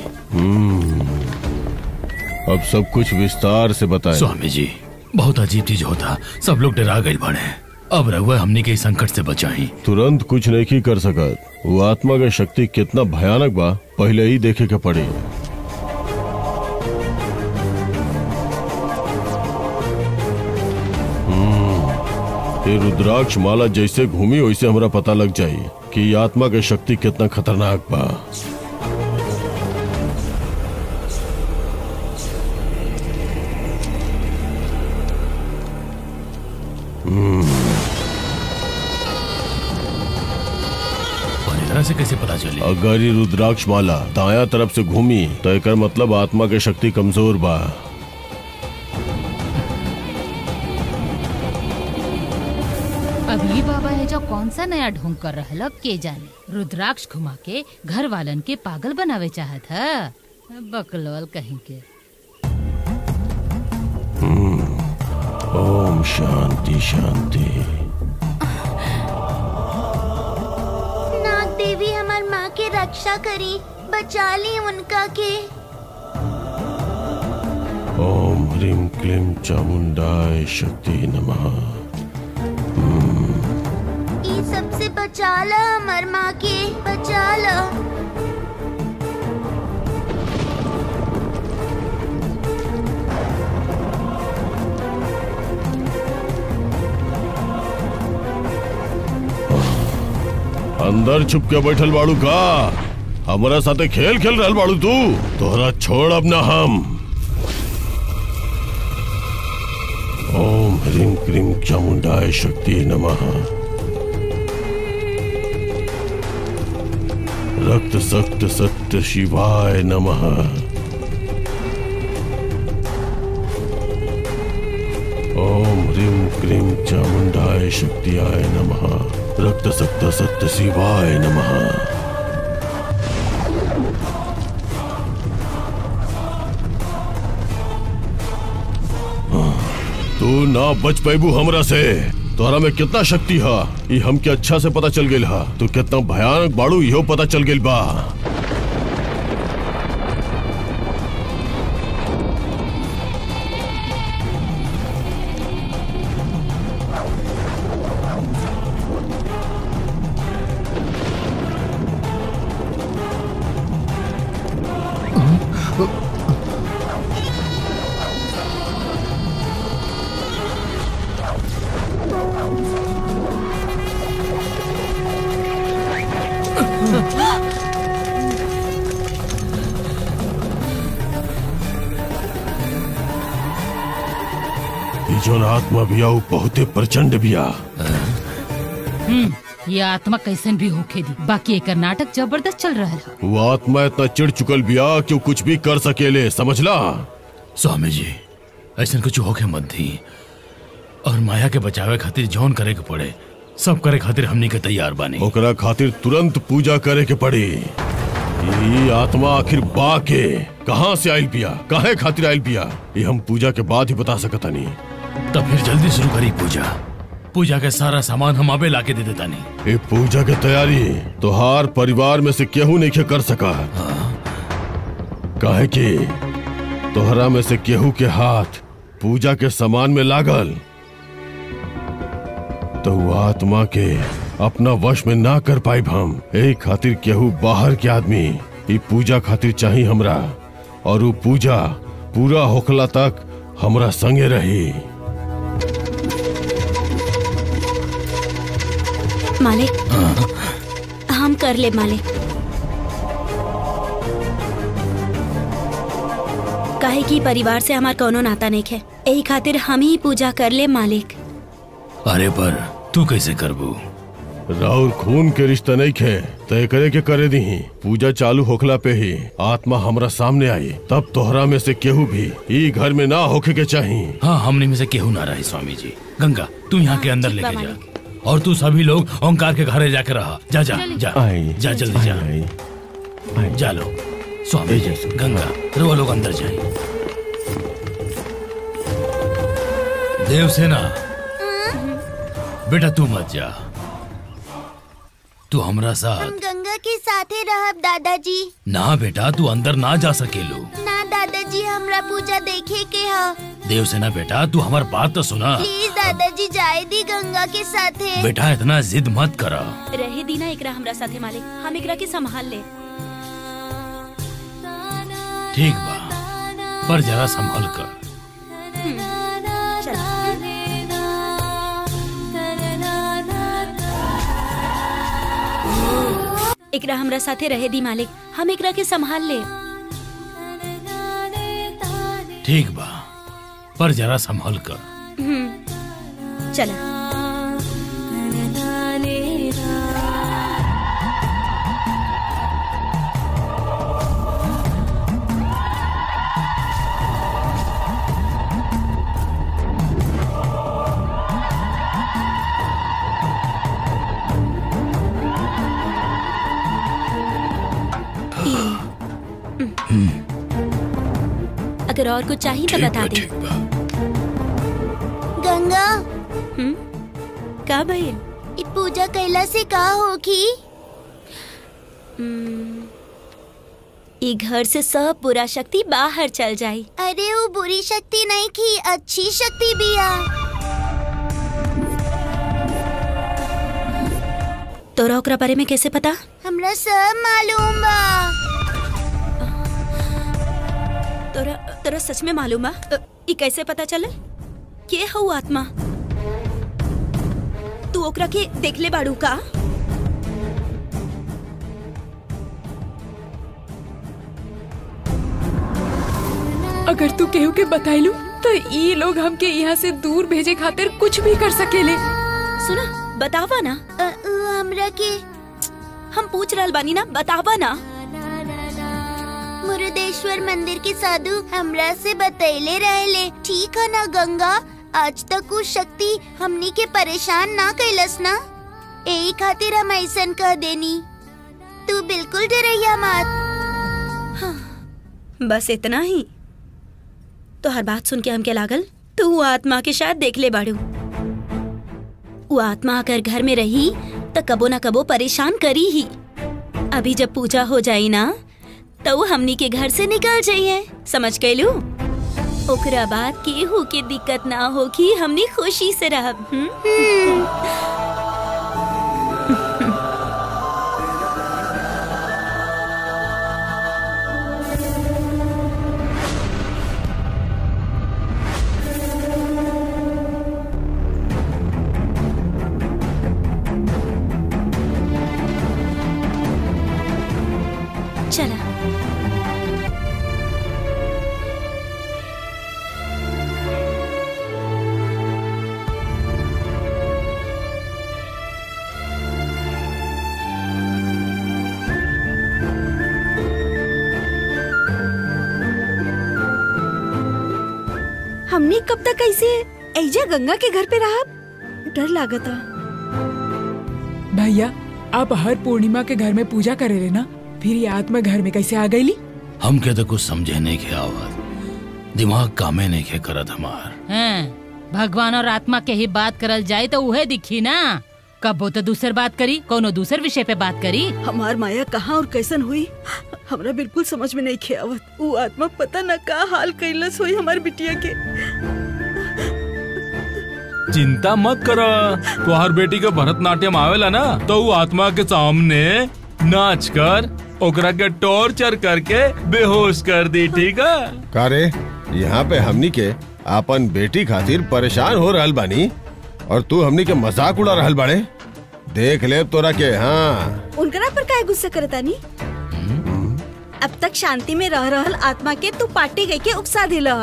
अब सब कुछ विस्तार से बताएं। स्वामी जी, बहुत अजीब चीज होता, सब लोग डरा गए बने। अब रहुआ हमने के संकट से बचाई। तुरंत कुछ नहीं कर सकत। वो आत्मा का शक्ति कितना भयानक बा पहले ही देखे के पड़ी। ये रुद्राक्ष माला जैसे घूमी वैसे हमरा पता लग जाये कि आत्मा की शक्ति कितना खतरनाक बा। से कैसे पता चली? अगर ये रुद्राक्ष माला दाया तरफ से घूमी तो एक मतलब आत्मा की शक्ति कमजोर बा। अभी बाबा है जो कौन सा नया ढोंग कर रहा के जाने। रुद्राक्ष घुमा के घर वालन के पागल बनावे चाहत है। बकलोल कहीं के। ओम शांति शांति। देवी हमार माँ के रक्षा करी, बचा ली उनका के। ओम ह्रीम क्लीम चामुंडाय शक्ति नमः। ये सबसे बचा ला हमार माँ के, बचा ला। अंदर छुप के बैठल बाड़ू का? हमारा साथे खेल खेल रहल बाड़ू तू? तोहरा छोड़ अब ना हम। ओम ह्रीम क्लीम चामुंडाय शक्ति नमः। रक्त सक्त सत्य शिवाय नमः। ओम ह्रीम क्लीम चामुंडाय शक्तियाय नमः। रक्त सक्त सत्य शिवाय नमः। तू ना बच पैबू हमरा से। तोहरा में कितना शक्ति है ये हमके अच्छा से पता चल गेल है। तू कितना भयानक बाड़ू इहो पता चल गेल बा। जो आत्मा बिया बहुत प्रचंड बिया। ये आत्मा कैसन भी होके दी, बाकी एक नाटक जबरदस्त चल रहा है। वो आत्मा इतना चिढ़ चुकल बिया कि कुछ भी कर सकेले, समझला? स्वामी जी, ऐसा कुछ होके मत दी। और माया के बचावे खातिर जौन करे के पड़े सब करे खातिर हमनी के तैयार बानी। ओकरा खातिर तुरंत पूजा करे के पड़ी। ये आत्मा आखिर बा के कहाँ से आयल बिया, काहे खातिर आयल बिया, ये हम पूजा के बाद ही बता सकता नहीं। तब फिर जल्दी शुरू करी पूजा। पूजा के सारा सामान हम अबे लाके दे देता नहीं। ये पूजा की तैयारी तोहार परिवार में से केहू नहीं कर सका। काहे कि तोहरा में से केहू के हाथ पूजा के सामान में लागल तो वो आत्मा के अपना वश में ना कर पाई। हम एक खातिर केहू बाहर के आदमी ये पूजा खातिर चाहिए हमरा, और वो पूजा पूरा होखला तक हमरा संगे रही। मालिक हम कर ले मालिक। काहे की परिवार से हमार कोनो नाता नहीं है, यही खातिर हम ही पूजा कर ले मालिक। अरे पर तू कैसे करबू? राहुल खून के रिश्ता नहीं खे तय करे के करे दी। पूजा चालू होखला पे ही आत्मा हमरा सामने आई, तब तोहरा में से केहू भी ई घर में ना होके के चाहिए। हाँ, हमने में से केहू ना रहे। स्वामी जी, गंगा तू यहाँ के अंदर लेके जा और तू सभी लोग ओंकार के घरे जाके रहा। जा जा जा जा जल्दी जा जा लो। स्वामी गंगा रवा लोग अंदर जाए। देवसेना बेटा तू मत जा, तू हमरा साथ। हम गंगा के साथे रहब दादाजी। ना बेटा तू अंदर ना जा सकेलू। ना दादाजी हमरा पूजा देखे के हा। देवसेना बेटा तू हमार बात तो सुना। प्लीज दादाजी जाए दी गंगा के साथे। बेटा इतना जिद मत करा। रहे दीना एकरा हमरा साथे मालिक, हम एकरा के संभाल ले। ठीक बा, पर जरा संभल कर। एकरा हमरा साथे रहे दी मालिक, हम एकरा के संभाल ले। ठीक बा, पर जरा संभल कर। चला। अगर और कुछ चाहिए तो बता दे। गंगा का भइल? इ पूजा कैला से का होगी? ई घर से सब बुरा शक्ति बाहर चल जाई। अरे वो बुरी शक्ति नहीं की, अच्छी शक्ति भी है। तोरा ओकरा बारे में कैसे पता? हमरा सब मालूम बा। तोरा सच में मालूम बा? ई कैसे पता चले? के हऊ आत्मा? तू ओकरा के देख ले बाड़ू का? अगर तू केहू के बताइलू तो ये लोग हमके यहाँ से दूर भेजे खातिर कुछ भी कर सकेले। सुना, बतावा ना। हमरा के हम पूछ रहल बानी ना, बतावा ना। मुरुदेश्वर मंदिर के साधु हमरा से बतैले रहले। ठीक है ना गंगा? आज तक वो शक्ति हमनी के परेशान ना कैलस ना, यही खातिर हम ऐसन कह देनी। तू बिल्कुल डरैया मत। हाँ, बस इतना ही। तो हर बात सुन के हमके लागल तू वो आत्मा के शायद देख ले बाड़ू। वो आत्मा अगर घर में रही तो कबो ना कबो परेशान करी ही। अभी जब पूजा हो जाई ना तो वो हमनी के घर से निकल जाइए, समझ गईलू? ओकरा बाद केहू के दिक्कत ना होगी, हमनी खुशी से रहब। चला। हमने कब तक ऐसे ऐजा गंगा के घर पे रहा? डर लागता। भैया आप हर पूर्णिमा के घर में पूजा करे रहे ना, फिर ये आत्मा घर में कैसे आ गई? हमके तो कुछ समझे नहीं के आवत, दिमाग कामे नहीं के करत हमार। भगवान और आत्मा के ही बात करल जाए तो उहे दिखी ना। कबो तो दूसर बात करी, कोनो दूसर विषय पे बात करी। हमार माया कहाँ और कैसन हुई हमरा बिल्कुल समझ में नहीं खे आवत। वो आत्मा पता न का हाल कैलस हुई हमार बिटिया के। चिंता मत करो, तुहार बेटी के भरतनाट्यम आवेला ना तो वो आत्मा के सामने नाच कर ओकरा के टॉर्चर करके बेहोश कर दी। ठीक है? का रे, यहाँ पे हमनी के अपन बेटी खातिर परेशान हो रहल बानी और तू हमनी के मजाक उड़ा रहल बाड़े। देख ले तोरा के। हाँ, उनकरा पर काहे गुस्सा करता नी? अब तक शांति में रह रहल आत्मा के तू पार्टी गई के उकसा दिला।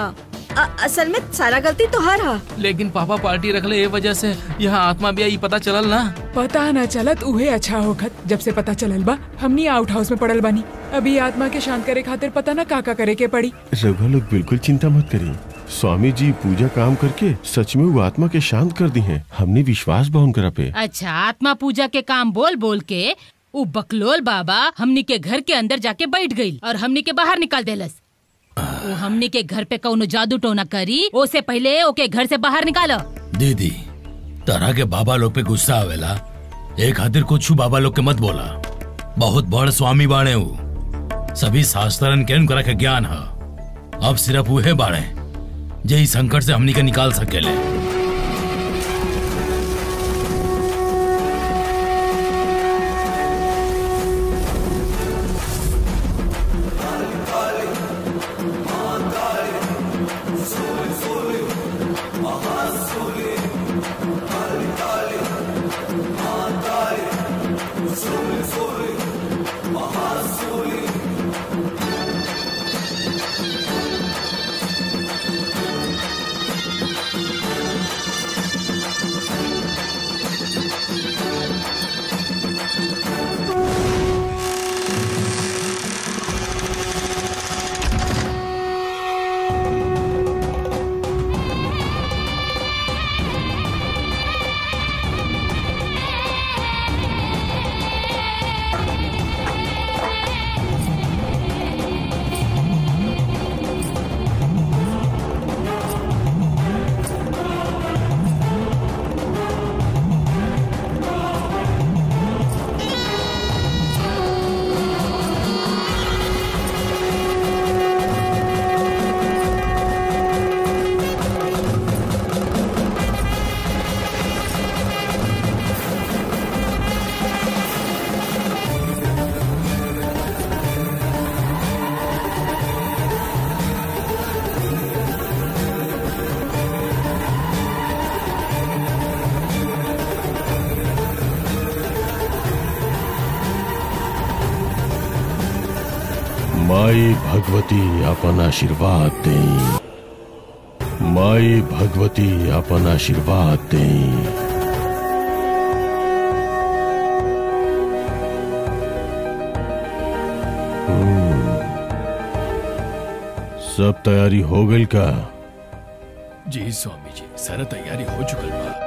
असल में सारा गलती तो हर है। लेकिन पापा पार्टी रखले ये वजह से यहाँ आत्मा भी आई, पता चलल ना। पता न चलत उहे अच्छा होखत। जब से पता चलल बा हमनी आउट हाउस में पड़ल बानी। अभी आत्मा के शांत करे खातिर पता न का करे के पड़ी। रघुआ लोग बिल्कुल चिंता मत करी, स्वामी जी पूजा काम करके सच में वो आत्मा के शांत कर दी हैं। हमने विश्वास बा उनकरा पे। अच्छा, आत्मा पूजा के काम बोल बोल के वो बकलोल बाबा हमनी के घर के अंदर जाके बैठ गई और हमनी के बाहर निकाल देलस। वो हमनी के घर पे कौनो जादू टोना करी, ओसे पहले ओके घर से बाहर निकालो। दीदी, तरह के बाबा लोग पे गुस्सा आवेला, एक खातिर कुछ बाबा लोग के मत बोला। बहुत बड़ स्वामी बाणे हूँ, सभी शास्त्रन के उनकरा के ज्ञान है। अब सिर्फ उहे बाणे जे इस संकट से हमनी के निकाल सकेले। माई भगवती अपन आशीर्वाद दें। माई भगवती अपन आशीर्वाद दें। सब तैयारी हो गई का? जी स्वामी जी, सारा तैयारी हो चुकल बा।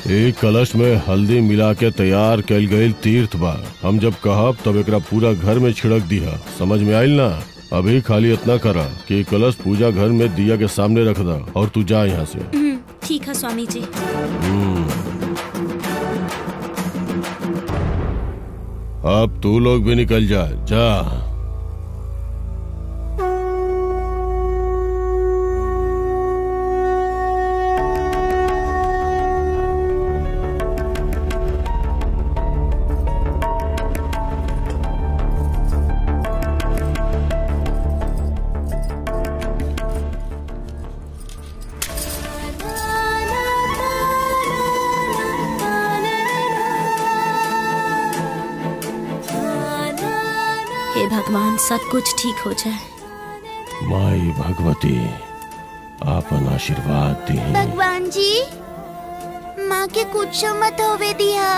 एक कलश में हल्दी मिला के तैयार कैल गई तीर्थ बा। हम जब कहब तब एकरा पूरा घर में छिड़क दिया। समझ में आइल ना? अभी खाली इतना करा कि कलश पूजा घर में दिया के सामने रख दा और तू जा यहाँ से। ठीक है स्वामी जी। अब तू लोग भी निकल जा। भगवान सब कुछ ठीक हो जाए। माई भगवती आपन आशीर्वाद दी। भगवान जी, माँ के कुछ मत होवे दिया।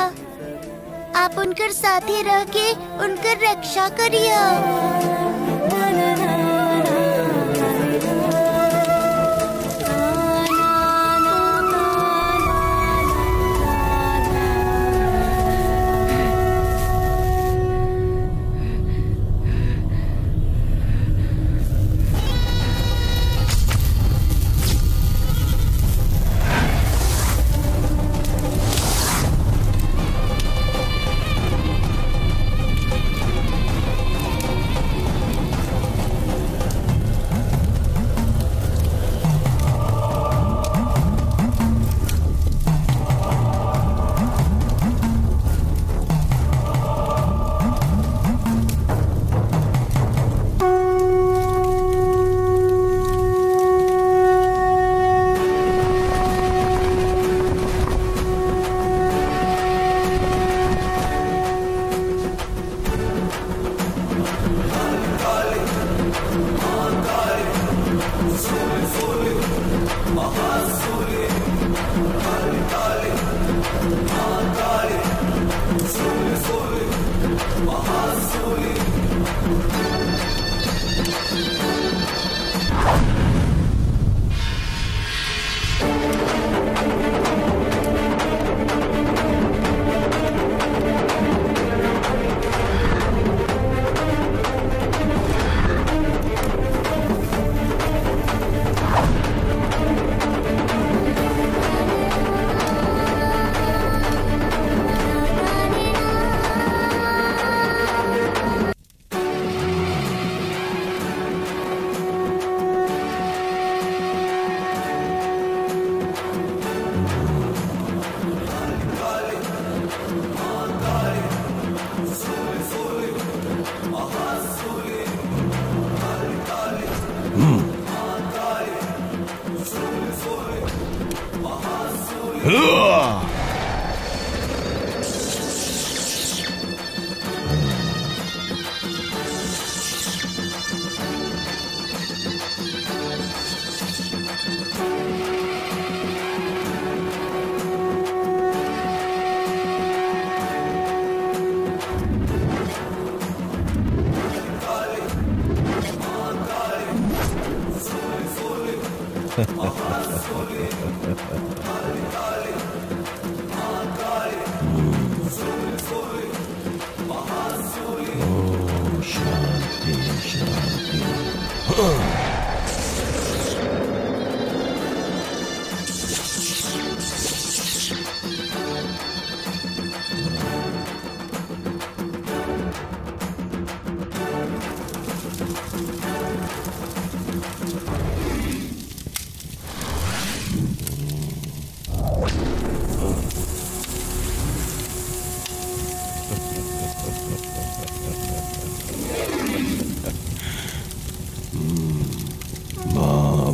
आप उनकर साथे रह के उनकर रक्षा करिया।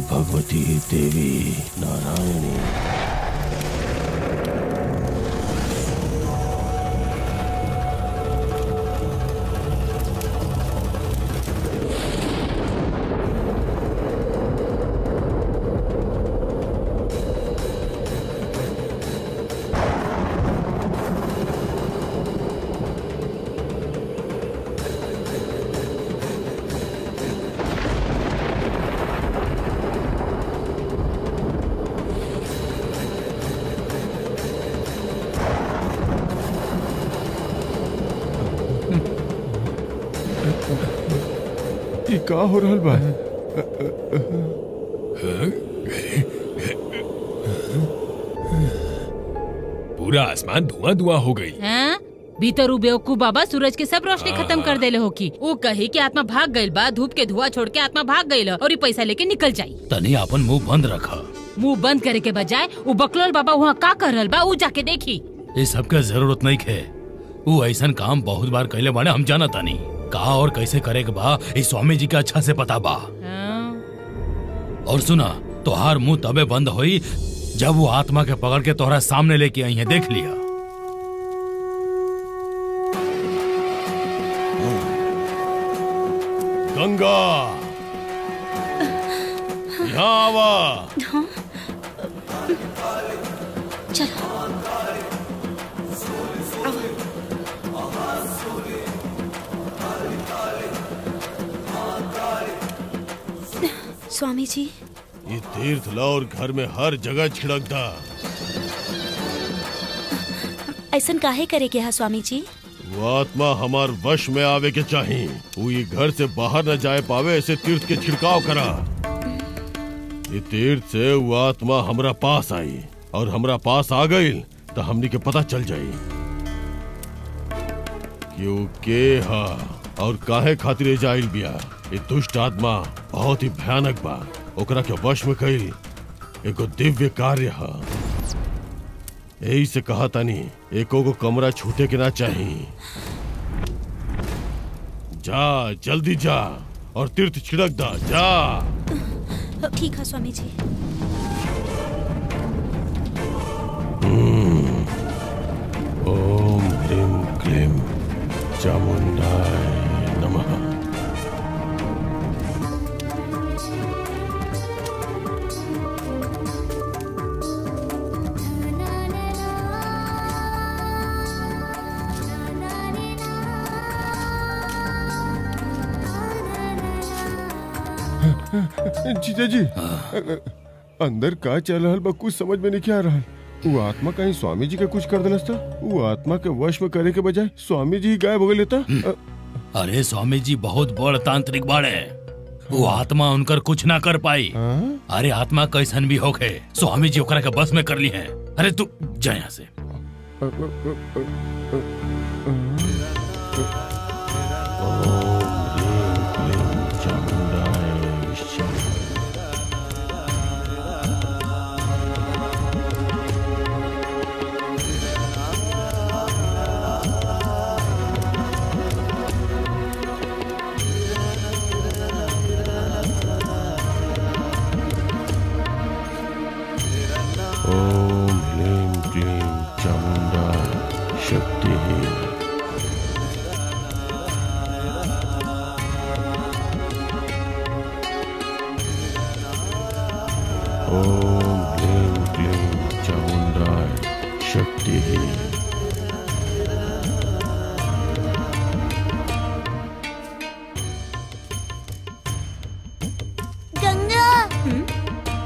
भगवती देवी नारायणी। का हो रहल बा? पूरा आसमान धुआं धुआं हो गई। हाँ? भीतर उ बेवकूफ बाबा सूरज के सब रोशनी खत्म कर देले हो की। वो कही कि आत्मा भाग गइल बा, धूप के धुआं छोड़ के आत्मा भाग गइल और ये पैसा लेके निकल जाई। तनी अपन मुंह बंद रखा। मुंह बंद करे के बजाय वो बकलोल बाबा वहाँ का कर रहल बा, वो जाके देखी। ये सब का जरूरत नहीं है। वो ऐसा काम बहुत बार कैले बाने, हम जाना तानी का और कैसे करे के बा। इस स्वामी जी का अच्छा से पता बा। और सुना, तोहार मुंह तबे बंद होई जब वो आत्मा के पकड़ के तोहरा सामने लेके आई है। देख लिया। गंगा यहाँ आवा। चलो। स्वामी जी, ये तीर्थ ला और घर में हर जगह छिड़क दा। ऐसन काहे करे के है स्वामी जी? वो आत्मा हमार वश में आवे के चाहिए। वो ये घर से बाहर न जाए पावे, ऐसे तीर्थ के छिड़काव करा। ये तीर्थ से वो आत्मा हमरा पास आई और हमरा पास आ गई तो हमनी के पता चल जाई कि वो के हा और काहे खातिर जाइल बिया। ये दुष्ट आत्मा बहुत ही भयानक बा। ओकरा के वश में कईल एगो दिव्य कार्य हा। यही से कहा तानी एको को कमरा छूटे के ना चाहिए। जा, जल्दी जा और तीर्थ छिड़क दा। जा। ठीक है स्वामी जी। ओम ह्रीं क्लीं चामुंडाय नमः। जीजा जी अंदर का चल रहा बा कुछ समझ में नहीं आ रहा। वो आत्मा कहीं स्वामी जी के कुछ कर दिलस था। वो आत्मा के वश में करे के बजाय स्वामी जी ही गायब हो गए लेता। अरे स्वामी जी बहुत बड़ तांत्रिक बाड़े, वो आत्मा उनकर कुछ ना कर पाई। अरे आत्मा कैसन भी होके स्वामी जी ओकरा के बस में कर ली है। अरे तू जा यहाँ से। ओम ह्रीं क्लीं चामुंडा शक्ति। ओम ह्रीं क्लीं चामुंडा शक्ति। गंगा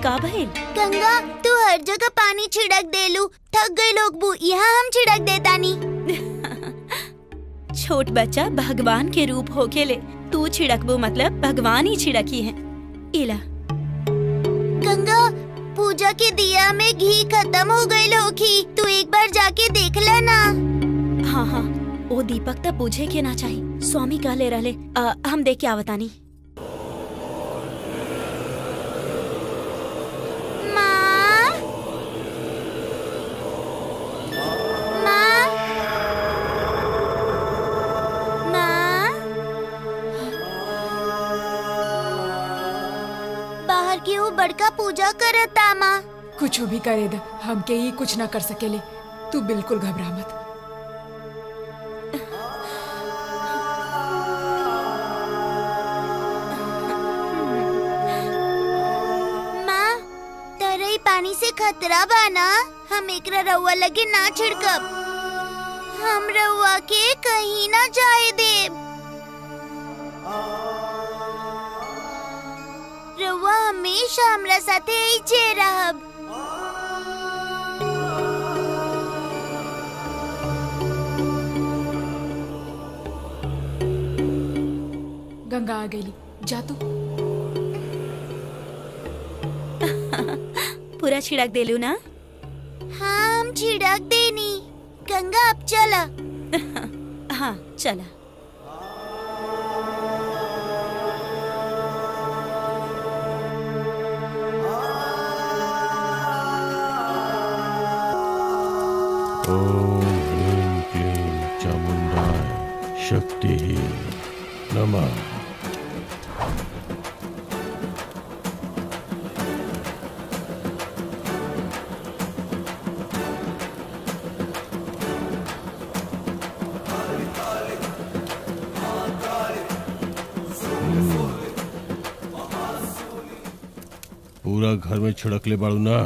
का भइल? गंगा तू हर जगह पानी छिड़क देलू, थक गए लोग बू, यहाँ हम छिड़क देता नी। छोट बच्चा भगवान के रूप हो खेले, तू छिड़कबू मतलब भगवान ही छिड़की है। इला गंगा पूजा के दिया में घी खत्म हो गई होखी, तू एक बार जाके देख लेना। हाँ हाँ वो दीपक तब पूछे के ना चाहिए, स्वामी कहले रहले। हम देख के आवतानी। बड़का पूजा करता माँ। कुछ भी करे दा, हमके ही कुछ ना कर सकेले, तू बिल्कुल घबरा मत। माँ तरई पानी से खतरा बाना, हम एकरा रउआ लगे ना छिड़कब, हम रउआ के कहीं ना जाए देब। रउआ हमेशा हमरा साथे ऐजे रहब। गंगा आ गई, जा तू। पूरा छिड़क देलू ना? हाँ हम छिड़क देनी। गंगा अब चला। हाँ चला। ओम ह्रीं क्लीं चामुंडाय शक्ति नमः। पूरा घर में छिड़क ले बाड़ू ना?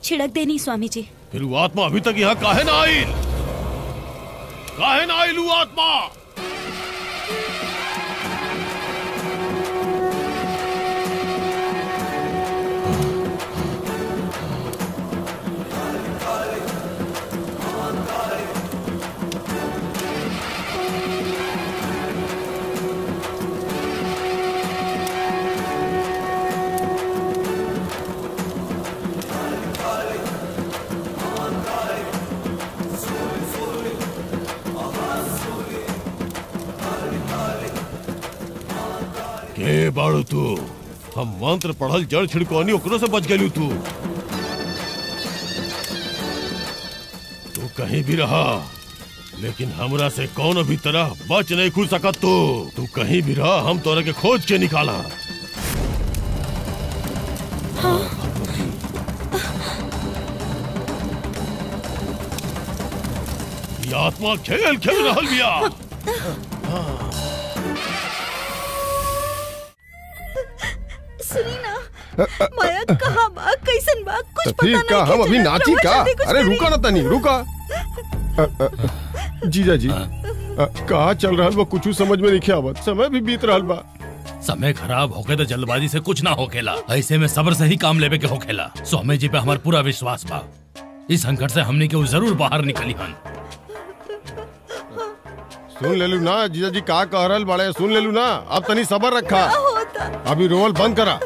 छिड़क देनी स्वामी जी। फिर वो आत्मा अभी तक यहाँ काहे ना आई? काहे ना आई वो आत्मा? के बाड़ू तू? हम मंत्र पढ़ल जड़ छिड़कवानी ओकरो से बच गेलू तू। तू कहीं भी रहा लेकिन हमरा से कौन भी तरह बच नहीं खुल सकत। तू कहीं भी रहा, हम तोरा के खोज के निकाला। हाँ। ये आत्मा खेल खेल रहल बिया। सुनी ना, माया कहाँ बा, कैसन बा, कुछ पता नहीं। का हम अभी नाची का? अरे रुका ना तनी, रुका। जीजा जी कहाँ चल रहा बा, कुछ समझ में नहीं आवत, समय भी बीत रहा बा। समय खराब होके तो जल्दबाजी से कुछ ना होखेला, ऐसे में सब्र से ही काम लेवे के होखेला। स्वामी जी पे हमार पूरा विश्वास बा, इस संकट से हमने के जरूर बाहर निकली हन। सुन ले लू ना जीजा जी का कह रहल बड़े, सुन ले लू ना। अब तनी सब्र रखा, अभी रोवल बंद करा।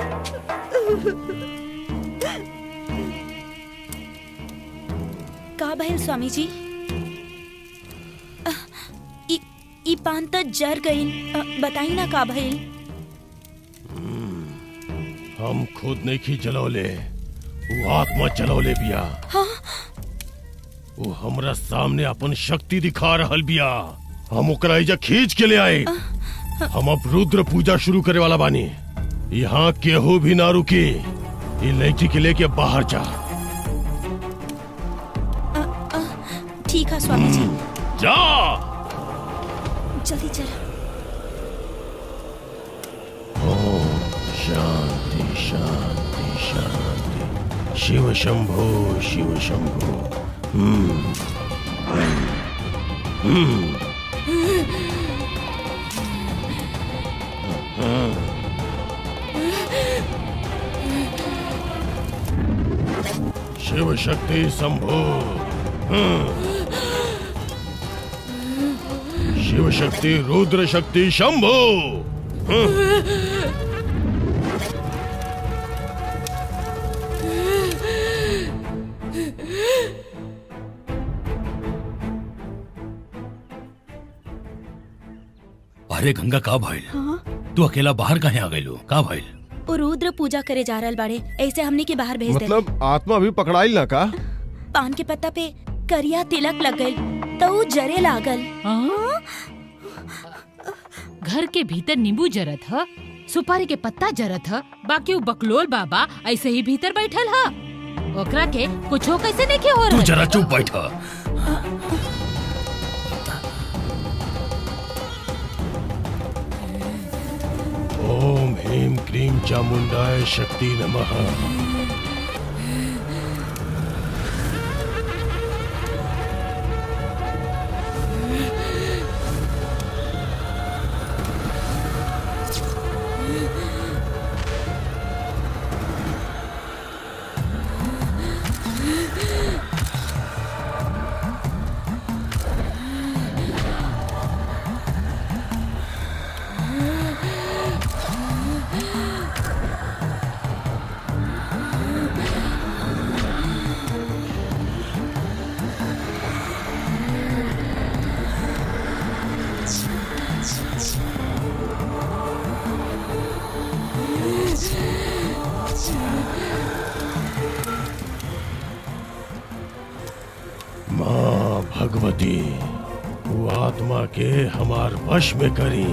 का भइल स्वामी जी? ई पान तो जर गईल, बताई ना का भइल? हम खुद नहीं खी जलौले, वो आत्मा जलौले बिया। हाँ? वो हमरा सामने अपन शक्ति दिखा रहल बिया। हम ओकरा इजा खींच के ले आए। हम अब रुद्र पूजा शुरू करे वाला बानी। यहाँ केहू भी ना रुकी। ये लड़की के लेके बाहर जा। ठीक है स्वामी जी। जा जल्दी चल। ओम शांति शांति शांति। शिव शंभो शिव शंभो। शिव शक्ति शंभो। शिव शक्ति रुद्र शक्ति शंभो। अरे गंगा का भइल? हाँ? तू अकेला बाहर कहे आ गइलो? का भइल? वो रुद्र पूजा करे जा रहल बाड़े, ऐसे हमने के बाहर भेज दे। मतलब आत्मा भी पकड़ाइल ना का? पान के पत्ता पे करिया तिलक लग गइल तो वो जरे लागल। घर के भीतर नींबू जरत ह, सुपारी के पत्ता जरत ह, बाकी वो बकलोल बाबा ऐसे ही भीतर बैठल ह। ओकरा के कुछो कैसे देखे हो रहा? तू जरा चुप बैठ। ओम ह्रीं क्लीं चामुंडाय शक्ति नमः। माँ भगवती, वो आत्मा के हमार वश में करी।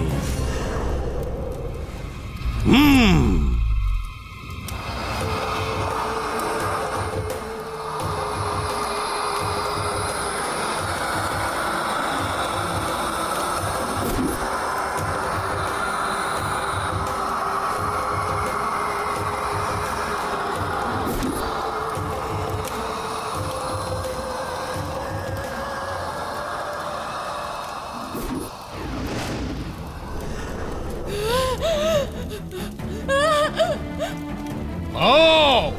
आओ,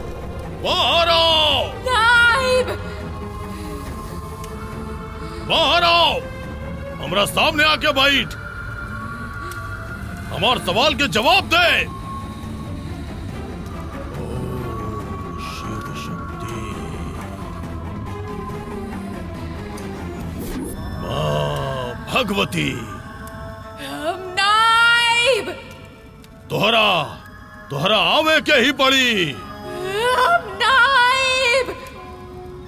बाहर आओ, नाइब! बाहर आओ, हमरा सामने आके बैठ, हमार सवाल के जवाब दे। शिव शक्ति। माँ भगवती, नाइब! तोहरा आवे के ही पड़ी। नाइब!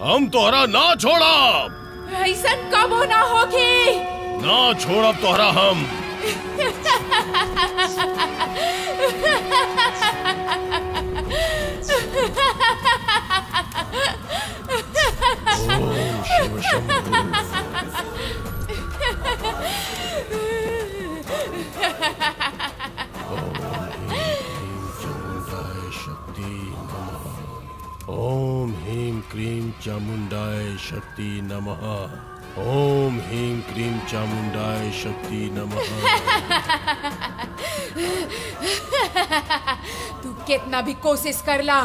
हम तोहरा ना छोड़ब। ऐसा कबो ना होगी। ना छोड़ब तोहरा हम। ओम शिव शंभो। ओम ह्रीं क्लीं चामुंडाय शक्ति नमः। ओम ह्रीं क्रीं चामुंडाय शक्ति नमः। तू कितना भी कोशिश कर ला,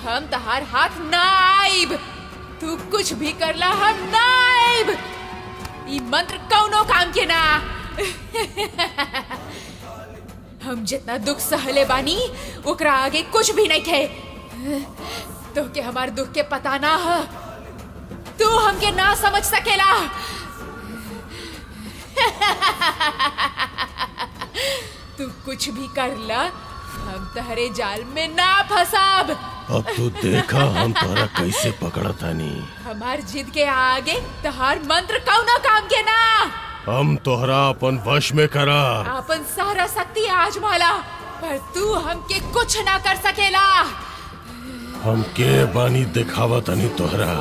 हम तहार हाथ ना आइब। तू कुछ भी कर ला, हम ना आइब। ई मंत्र कौनो काम के ना। हम जितना दुख सहले बानी ओकरा आगे कुछ भी नहीं थे। तो के हमार दुख के पता ना है, तू हमके ना समझ सकेला। तू कुछ भी कर ला, हम तहरे जाल में ना फसाब। अब तू देखा हम तोरा कैसे पकड़ा तानी। हमार जिद के आगे तहार मंत्र कौनो काम के ना। हम तोहरा अपन वश में करा। अपन सारा शक्ति आजमाला, पर तू हमके कुछ ना कर सकेला। हम के बानी दिखावा तनी तोहरा।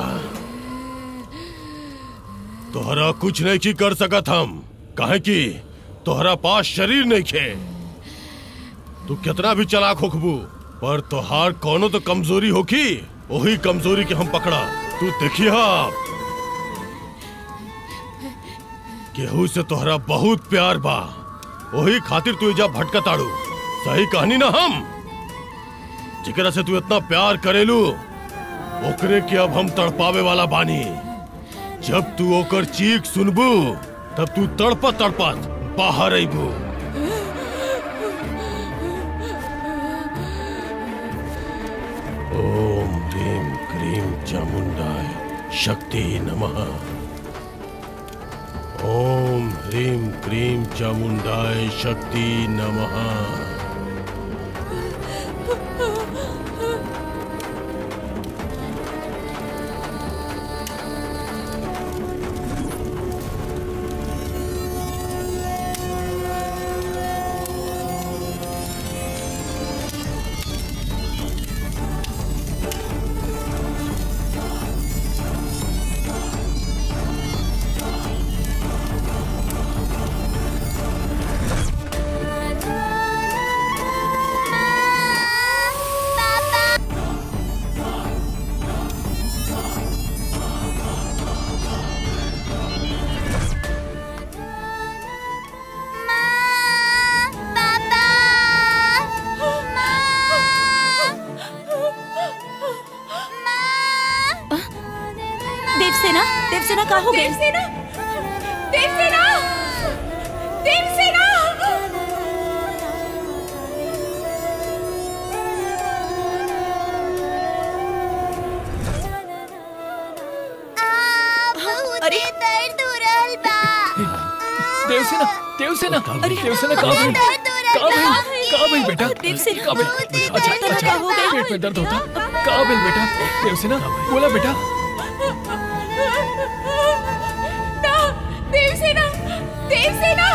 तोहरा कुछ नहीं की कर सकत हम, काहे कि तोहरा पास शरीर नहीं खे। तू कितना भी चालाक होखबू, पर तोहार कोनो तो कमजोरी होखी। वही कमजोरी के हम पकड़ा। तू देखिया, केहू से तोहरा बहुत प्यार बा, वही खातिर तू इजा भटकताड़ू। सही कहानी ना हम जिकरा से तू इतना प्यार करेलू, ओकरे के अब हम तड़पावे वाला बानी। जब तू ओकर चीख सुनबू, तब तू तड़पत तड़पत बाहर आईबू। ओम ह्रीं क्रीं चामुंडाय शक्ति नमः। ओम ह्रीं क्रीं चामुंडाय शक्ति नमः। देवसेना कहाँ हो गई? देवसेना, देवसेना, देवसेना। अरे दर्द हो रहल बा। देवसेना, देवसेना, देवसेना कहाँ गई? कहाँ गई बेटा? देवसेना, कहाँ गई? अच्छा, अच्छा, पेट में दर्द होता? कहाँ गई बेटा? देवसेना, बोला बेटा। देवसेना, देवसेना,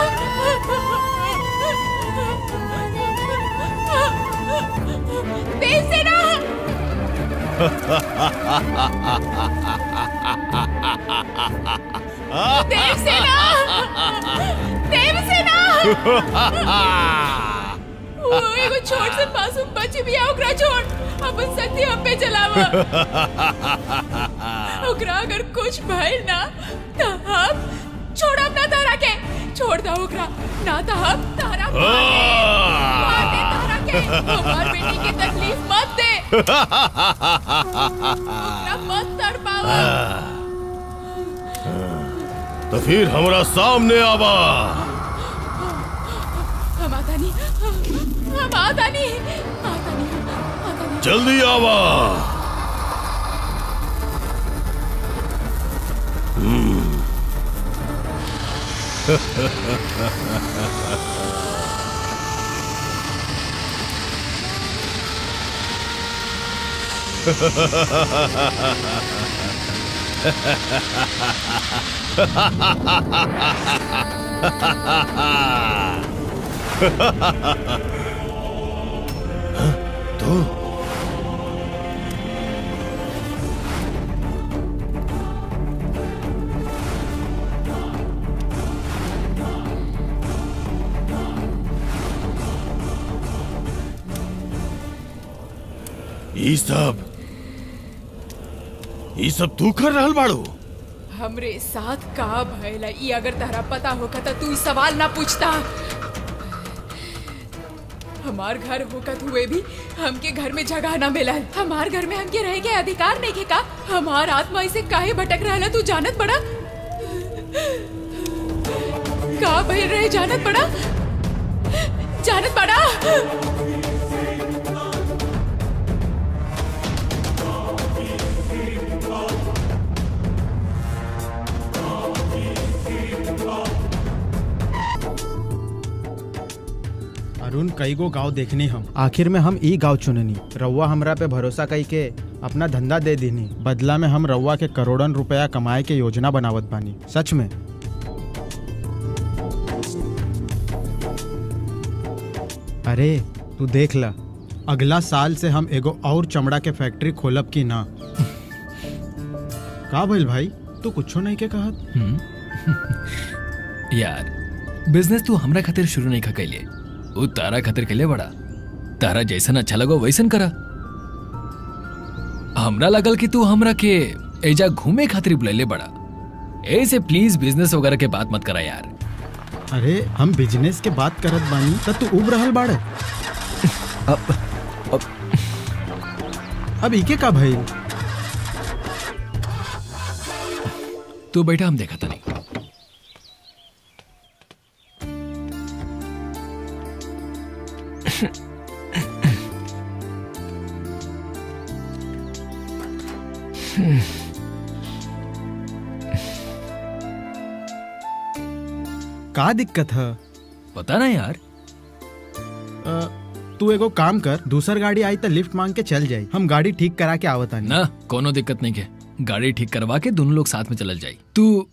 देवसेना। देवसेना, देवसेना। एगो छोट से मासूम बच्ची भी है, ओकरा छोड़। अपन शक्ति हम पे चलावा। ओकरा अगर कुछ भइल ना तो हम छोड़ब ना तारा के। छोड़ दो ओकरा, ना तो हम तारा मार दे तारा के। हमार बेटी की तकलीफ मत दे। ओकरा मत तड़पावा। तो फिर हमरा सामने आवा। हम आता नहीं, हम आता नहीं, आता नहीं, आता नहीं। जल्दी आवा। तो ई सब तू कर रहल बाड़ू? हमरे साथ का भइला ई अगर तहरा पता होगा तो तू सवाल ना पूछता। हमार घर होकत हुए भी हमके घर में जगह ना मिलल। हमार घर में हमके रहे के अधिकार नहीं के का? हमार आत्मा इसे काहे भटक रहला तू जानत बड़ा? का भइल रहे जानत बड़ा? जानत बड़ा? अरुण कई गो गांव देखनी हम, आखिर में हम ई गांव चुननी। रउआ हमरा पे भरोसा कई के अपना धंधा दे दीनी, बदला में हम रउआ के करोड़न रुपया कमाए के योजना बनावत बानी। सच में अरे तू देख ला, अगला साल से हम एगो और चमड़ा के फैक्ट्री खोलब की ना। का भइल भाई, तू कुछो नहीं के कहत? यार बिजनेस तू हमरा खातिर शुरू नहीं कैले, वो तारा खातिर कैले बड़ा। तारा जैसन अच्छा लगो वैसन करा। हमरा लगल कि तू हमरा के एजा घूमे खातिर बुलाइले बड़ा, ऐसे प्लीज बिजनेस वगैरह के बात मत करा यार। अरे हम बिजनेस के बात करत बानी त तू उब रहल बाड़े। अब इके का भइल? तू बैठा, हम देखा था नहीं। का दिक्कत है? पता ना यार। तू एगो काम कर, दूसर गाड़ी आई तो लिफ्ट मांग के चल जाई, हम गाड़ी ठीक करा के आवत आनी। ना कोनो दिक्कत नहीं के, गाड़ी ठीक करवा के दोनों लोग साथ में चल जाई। तू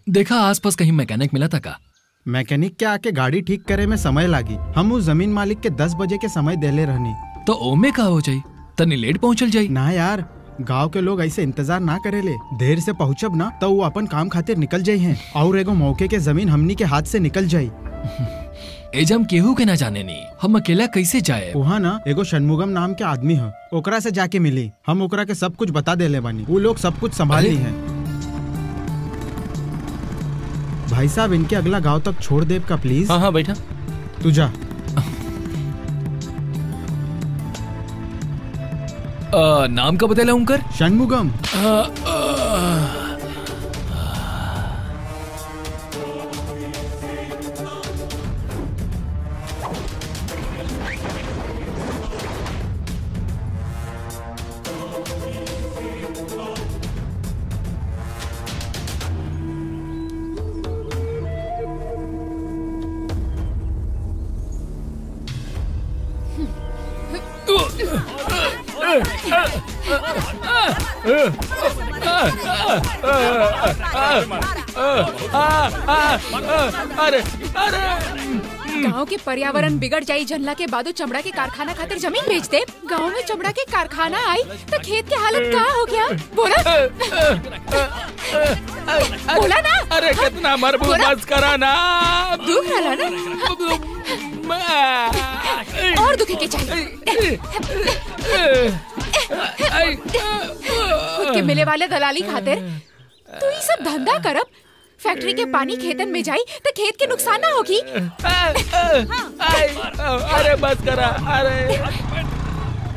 देखा आसपास कहीं मैकेनिक मिला था का? मैकेनिक के आके गाड़ी ठीक करे में समय लागी। हम उस जमीन मालिक के 10 बजे के समय देले रहनी। तो ओमे का हो जाई, तनी लेट पहुंचल जाई। ना यार, गांव के लोग ऐसे इंतजार ना करेले। देर से पहुंचब ना तो वो अपन काम खातिर निकल जाई हैं और एगो मौके के जमीन हमनी के हाथ से निकल जाई। एजम केहू के ना जाने नी, हम अकेला कैसे जाए? वहाँ ना एगो षणमुगम नाम के आदमी है, ओकरा से जाके मिली। हम ओकरा के सब कुछ बता देले बानी, वो लोग सब कुछ संभाल ली हैं। भाई साहब इनके अगला गांव तक छोड़ देव का प्लीज। हाँ हाँ बैठा, तू जा। नाम का बतेला उनकर? षणमुगम। अरे अरे गांव के पर्यावरण बिगड़ जाई जनला के बादो चमड़ा के कारखाना खातिर जमीन बेच दे। गांव में चमड़ा के कारखाना आई तो खेत के हालत का हो गया? बोला बोला ना। अरे कितना मरबू बस करा ना, दुख रहा ना और दुखे के चाहिए। खुद के मिले वाले दलाली खातिर तू ये सब धंधा करब। फैक्ट्री के पानी खेतन में जाई तो खेत के नुकसान ना होगी। अरे बस करा। अरे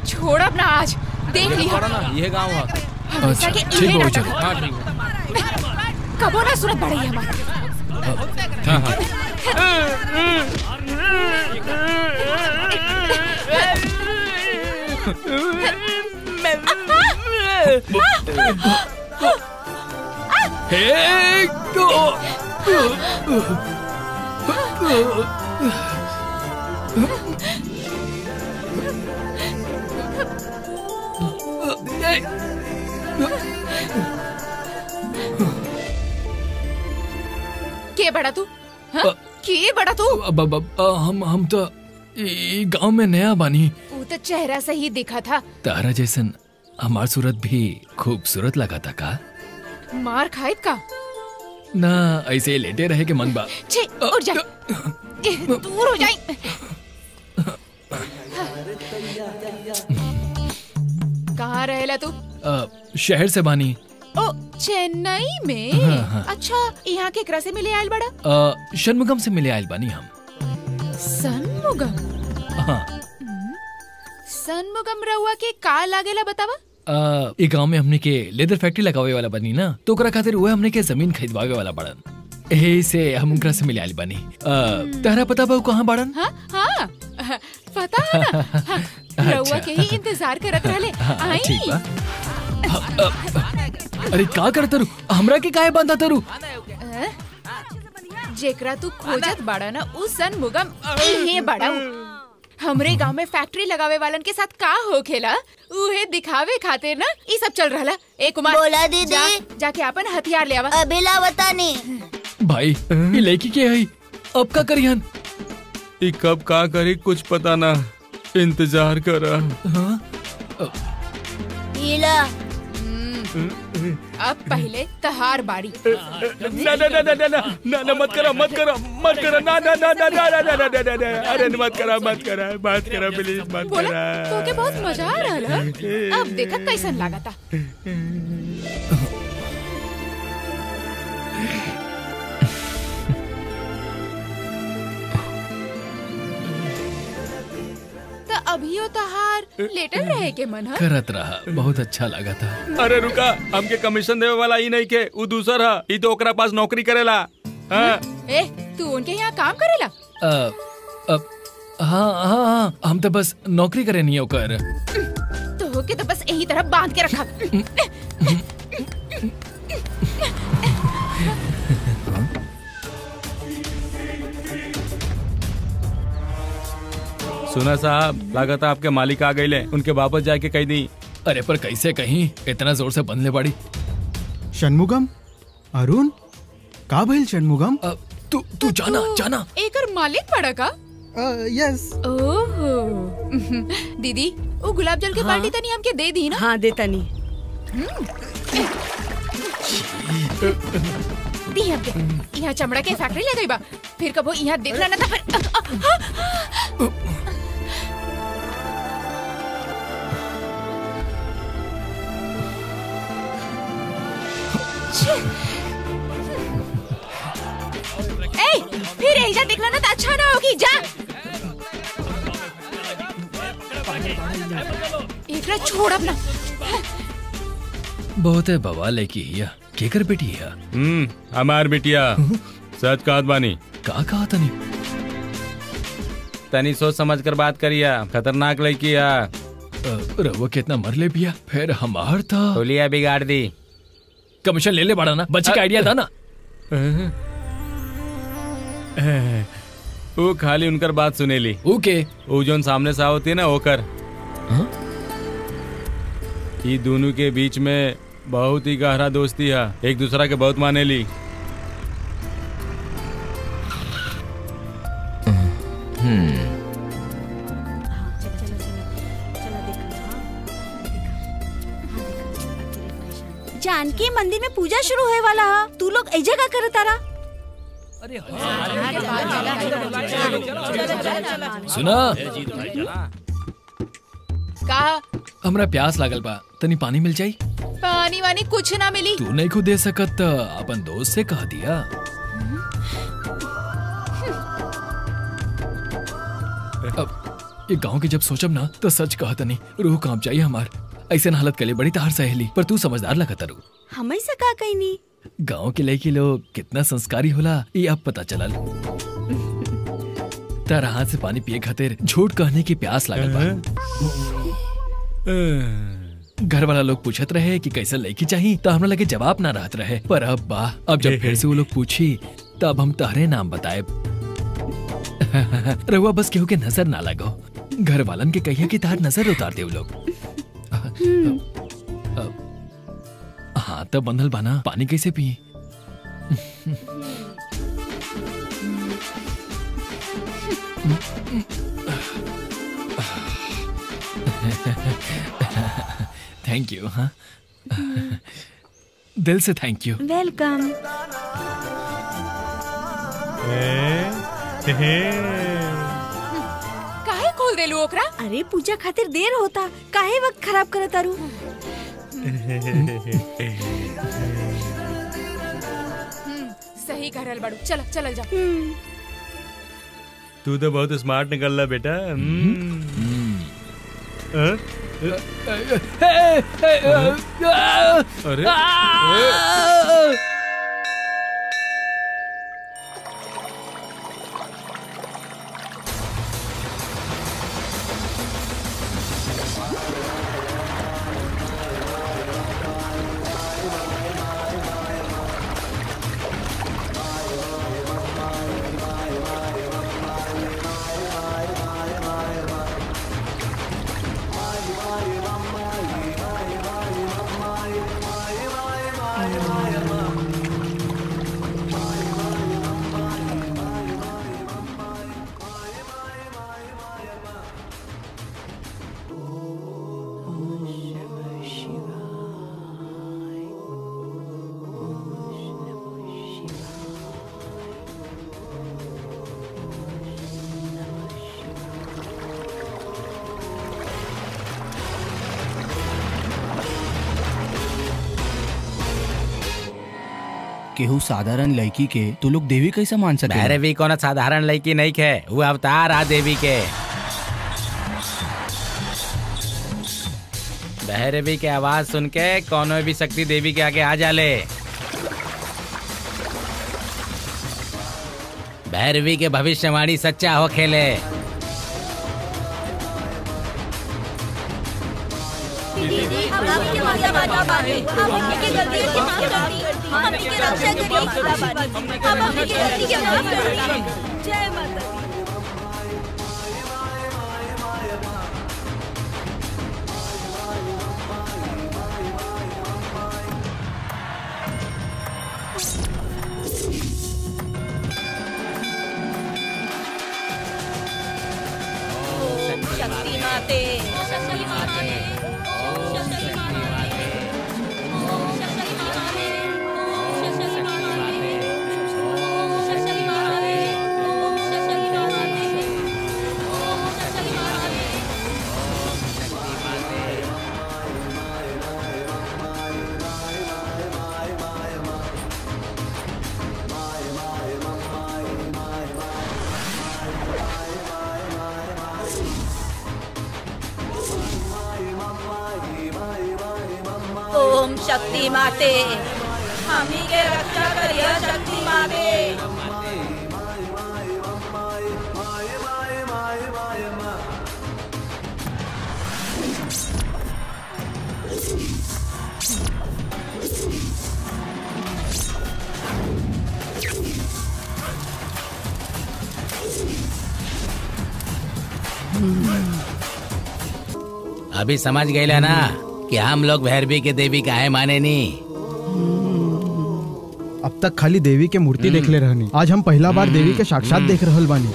छोड़ अब ना, आज देख लिया ये गाँव हमेशा के इहे नाटक। कबो ना सूरत बढ़ी हमारा। के बड़ा तू? के बड़ा तू? हम तो गांव में नया बानी। वो तो चेहरा से ही दिखा था। तारा जैसन हमार सूरत भी खूबसूरत लगा था का? मार खाए का? ना ऐसे लेटे रहे के मन बा। छे उठ जा, दूर हो जाए। कहाँ रहेला तू? शहर से बानी। ओ चेन्नई में? हाँ। अच्छा, यहाँ के एकरा से मिले आयल बड़ा? षणमुगम से मिले आयल बानी हम। षणमुगम? हाँ। षणमुगम रहुआ के का लागेला बतावा? ये गांव में हमने के लेदर फैक्ट्री लगावे वाला बनी ना, तो ओकरा खातिर वो हमने के जमीन खरीदवावे वाला बड़न। यही से हम उनकरा से मिले आयल बानी। तहरा पता बा कहाँ बड़न? हाँ हाँ पता है ना। हाँ, रहुआ के ही इंतजार करत रहले। आई। ठीक बा। अरे का करत रू? हमरा के काहे बांधा तरू? जेकरा तू खोजत बाड़ा ना, उ षणमुगम इहे बाड़ा। हमरे गांव में फैक्ट्री लगावे वालन के साथ का होखेला, उहे दिखावे खातिर ना ई सब चल रहला। ए कुमार, बोला दीदी। जाके अपन हथियार ले आवा। अबे लावता ने। भाई ये लड़की के है, अब का करियन? ई कब का करी कुछ पता ना, इंतजार करा। इला अब पहले तहार बारी। ना ना ना ना ना ना ना ना मत करा मत करा मत करा ना ना ना ना ना ना ना ना ना ना अरे मत करा मत करा मत करा प्लीज मत बोला करा। तो के बहुत मजा आ रहा है। अब देखा कैसन लागता। तो अभियो तहार लेटर रहे के मन है? करत रहा, बहुत अच्छा लगा था। अरे रुका, हमके कमीशन देवे वाला ही नहीं के, उ दूसर है, ई तो ओकरा पास नौकरी करेला। हाँ। ए, तू उनके यहाँ काम करेला? हाँ हाँ हाँ, हम तो बस नौकरी करे नहीं ओकर। तो होके तो बस यही तरह बांध के रखा। सुना साहब, लागत आपके मालिक आ गए, उनके वापस जाके कह दी। अरे पर कैसे कहीं, इतना जोर से बंधले बाड़ी। षणमुगम, अरुण, का भइल षणमुगम? तू जाना जाना। एकर मालिक पड़ा का? यस। ओहो। दीदी, वो गुलाब जल के बाल्टी तनी हमके दे दी ना? हाँ दे तनी। दी हमके। यहाँ चमड़ा के फैक्ट्री ले गई बा, फिर कबो यहाँ देखला ना था फिर। ए, फिर ऐसा देखला ना तो अच्छा ना होगी। जा। एकरा छोड़ अपना। बहुत है बवाल है की हिया, केकर बेटी है? हमार बेटिया। सच कहत बानी। का कहा तनी? तनी सोच समझ कर बात करिया, खतरनाक लड़की है। रवो कितना मर ले पिया, फिर हमार था। होलिया बिगाड़ दी। कमीशन ले ले बड़ा ना, बच्चे का आइडिया था ना। वो खाली उनकर बात सुनेली। ओके। वो जोन सामने से होती है ना, होकर ये दोनों के बीच में बहुत ही गहरा दोस्ती है, एक दूसरा के बहुत माने ली। जानकी मंदिर में पूजा शुरू होए वाला है, तू लोग ए जगह करे तारा? सुना? का? हमरा प्यास लागल बा, तनी पानी मिल जाई? पानी वानी कुछ ना मिली। तू नहीं खुद दे सकत, अपन दोस्त से कह दिया। अब ये गांव के जब सोचब ना तो सच कहत नहीं, रूह कांप जाई हमार। ऐसे हालत कले बड़ी तार सहेली, पर तू समझदार लगता रू। हम ऐसा का कहनी? गांव के लड़की लोग कितना संस्कारी होला, ये अब पता चलल। तारा हाथ से पानी पिए खातिर झूठ कहने की प्यास लागल बा। घर वाला लोग पूछत रहे कि कैसे लड़की चाहिए, तो हमरा लगे जवाब ना रहत रहे, पर अब बा, अब जब फिर से वो लोग पूछी तब हम तहरे नाम बताए। रहुआ बस केहू के नजर ना लगो, घर वालन के कहिए कि तार नजर उतार दे वो लोग। हाँ तब बंधल बाना, पानी कैसे पिए? Thank you. हाँ दिल से थैंक यू। वेलकम। काहे खोल देलू ओकरा? अरे पूजा खातिर देर होता, काहे वक्त खराब करत तारू? सही कह रहल बाड़ू। चल चल जा। तू तो बहुत स्मार्ट निकल रहा बेटा। अरे केहू साधारण लड़की के तो लोग देवी कैसे मान सके? भैरवी कोनो साधारण लड़की नहीं है, वो अवतार आ देवी के। भैरवी के आवाज सुन के कोनो भी शक्ति देवी के आगे आ जाले। भैरवी के भविष्यवाणी सच्चा हो खेले। जय माता दी। शक्ति माते, शक्ति माते, ओम शक्ति माते, हमी के रक्षा करिए शक्ति माते। अभी समझ गए ना कि हम लोग भैरवी के देवी काहे माने नहीं। अब तक खाली देवी के मूर्ति देख ले रहनी, आज हम पहला बार देवी के साक्षात देख रहल बानी।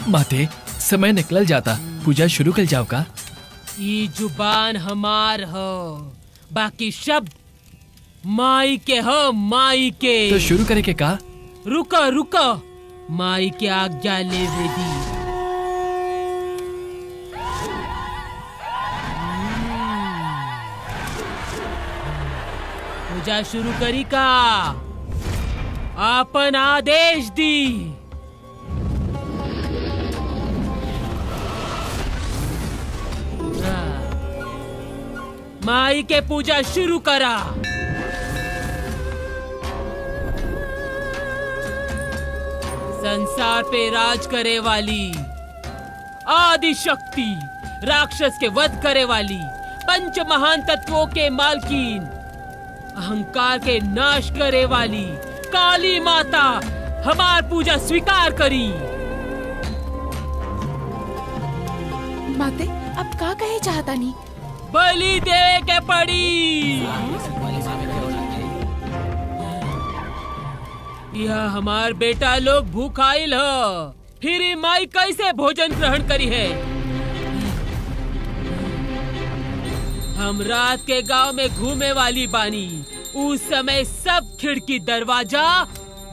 माते, समय निकल जाता, पूजा शुरू कर जाओ का? ये जुबान हमार हो, बाकी शब्द माई के हो, माई के। तो शुरू करे के का? रुको रुको, माई के आज्ञा ले दी। पूजा शुरू करी का? आपन आदेश दी। माई के पूजा शुरू करा। संसार पे राज करे वाली आदि शक्ति, राक्षस के वध करे वाली, पंच महान तत्वों के मालकीन, अहंकार के नाश करे वाली काली माता हमार पूजा स्वीकार करी। माते अब का कहे चाहता नहीं? बलि देवे के पड़ी। यह हमार बेटा लोग भूखाइल ह, फिर ई माई कैसे भोजन ग्रहण करी है? हम रात के गांव में घूमे वाली बानी, उस समय सब खिड़की दरवाजा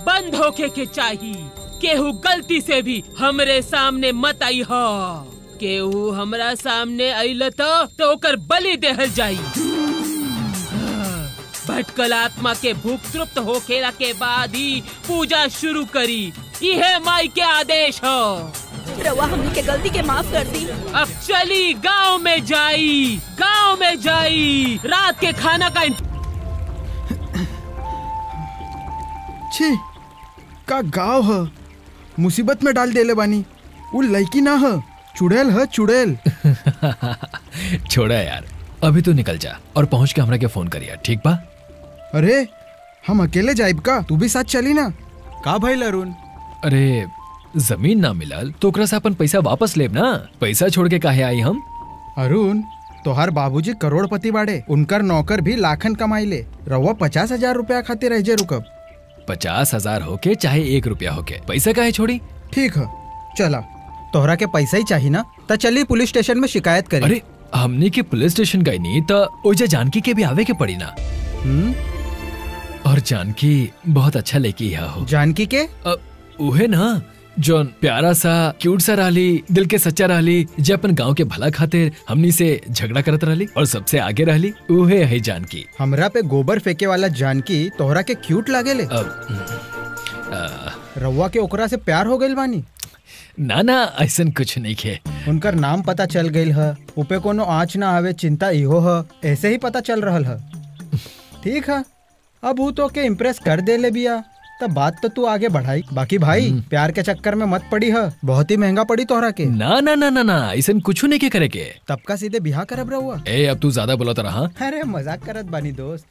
बंद होके के चाहिए। केहू गलती से भी हमरे सामने मत आई ह। केहू हमरा सामने आइल तो ओकर बलि देहल जाई। भटकल आत्मा के भूख तृप्त होखेला के बाद ही पूजा शुरू करी। यह माई के आदेश हो। रवा हमनी के गलती के माफ कर दी। अब चली गांव में जाई, गांव में जाई। रात के खाना का छी का गाँव है, मुसीबत में डाल देले बानी। वो लड़की ना है, चुड़ैल है, चुड़ैल। छोड़ा यार, अभी तो निकल जा और पहुंच के हमरा के फोन करिया, ठीक बा? अरे हम अकेले जाइब का, तू भी साथ चली ना। का भाई अरुण? अरे जमीन ना मिलल तो ओकरा से अपन पैसा वापस लेब ना। पैसा छोड़ के काहे आई हम? अरुण तोहार बाबूजी करोड़पति बाड़े, उनकर नौकर भी लाखन कमाई ले। रवा 50,000 रुपया खातिर रह जे रुकब। 50,000 होके चाहे 1 रुपया होके, पैसा काहे छोड़ी? ठीक है चला, तोहरा के पैसा ही चाहिए ना, तो चली पुलिस स्टेशन में शिकायत करी। अरे हमने के पुलिस स्टेशन गई नहीं तो ओजे जानकी के भी आवे के पड़ी ना। और जानकी बहुत अच्छा लड़की है हो। जानकी के उहे ना जोन प्यारा सा क्यूट सा रहली, दिल के सच्चा रहली, जे अपन गांव के भला खातिर हमनी से झगड़ा करत रहली और सबसे आगे रहली, उहे है जानकी। हमरा पे गोबर फेंके वाला जानकी तोहरा के क्यूट लागेले? रवा के ओकरा से प्यार हो गइल बानी? ना ना ऐसन कुछ नहीं है। उनकर नाम पता चल गइल है, ऊपे कोनो आँच ना आवे चिंता इहो है, ऐसे ही पता चल रहल है। ठीक है, अब वो तो के इम्प्रेस कर दे ले बिया, तब बात तो तू आगे बढ़ाई। बाकी भाई प्यार के चक्कर में मत पड़ी है, बहुत ही महंगा पड़ी तोहरा के। ना ना ना ना ना ऐसन कुछ नहीं के करे के। तब का सीधे बिहा करब रहुआ। ए अब तू ज्यादा बोलत रहा। अरे मजाक करत बानी दोस्त,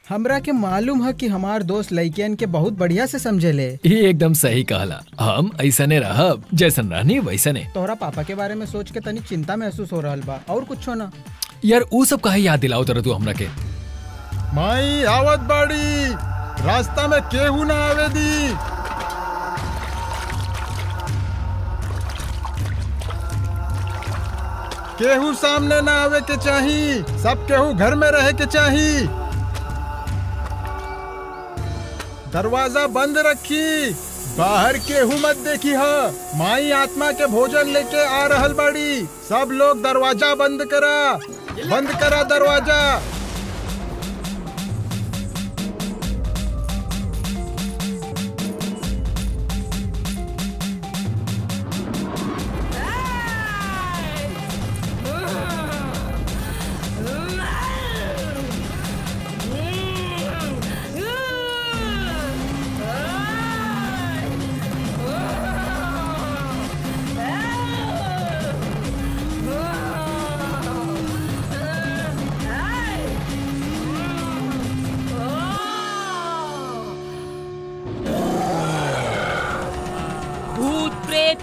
हमरा के मालूम है कि हमार दोस्त लड़कियन के बहुत बढ़िया से समझे ले। ये एकदम सही कहला, हम ऐसने रहब जैसन रहनी वैसने। तोहरा पापा के बारे में सोच के तनी चिंता महसूस हो रहल बा, और कुछ ना। यार वो सब काहे याद दिलाओ तरह तू हमरा के। माई आवत बाड़ी, रास्ता में केहू ना आवे दी। केहू सामने ना आवे के चाही, सब केहू घर में रहे के चाही। दरवाजा बंद रखी, बाहर केहू मत देखी है। माई आत्मा के भोजन लेके आ रहल बाड़ी, सब लोग दरवाजा बंद करा दरवाजा।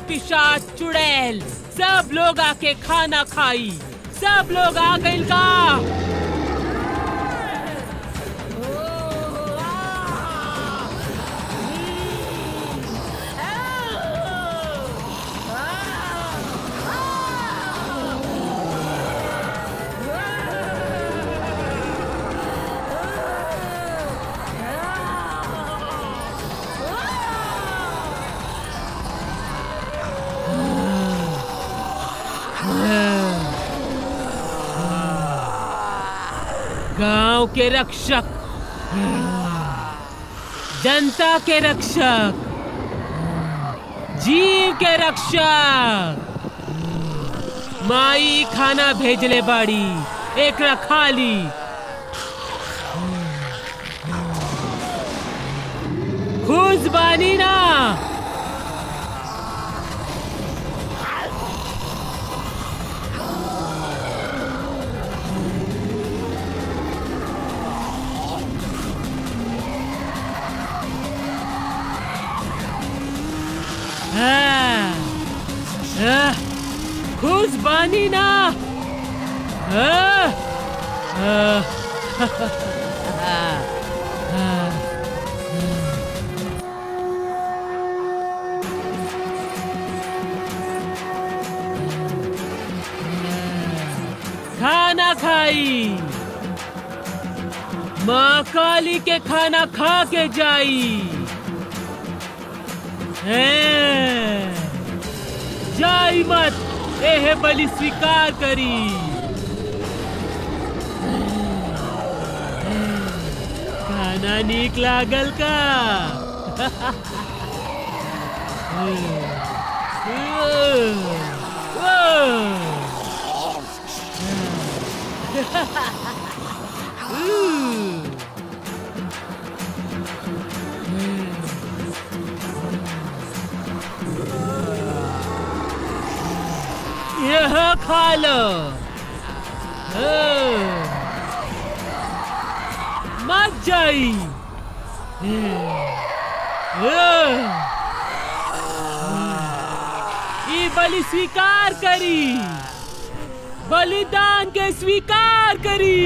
पिशाच चुड़ैल सब लोग आके खाना खाई। सब लोग आ गइल का? गांव के रक्षक, जनता के रक्षक, जीव के रक्षक, माई खाना भेजले बाड़ी, एक खा ली। खुश बानी ना? खुश बानी ना? खाना खाई, माँ काली के खाना खा के जाई। जाई मत, एहे बलि स्वीकार करी। खाना नीक लागल का? यह खा लो। मत जाई। ये बलि स्वीकार करी, बलिदान के स्वीकार करी।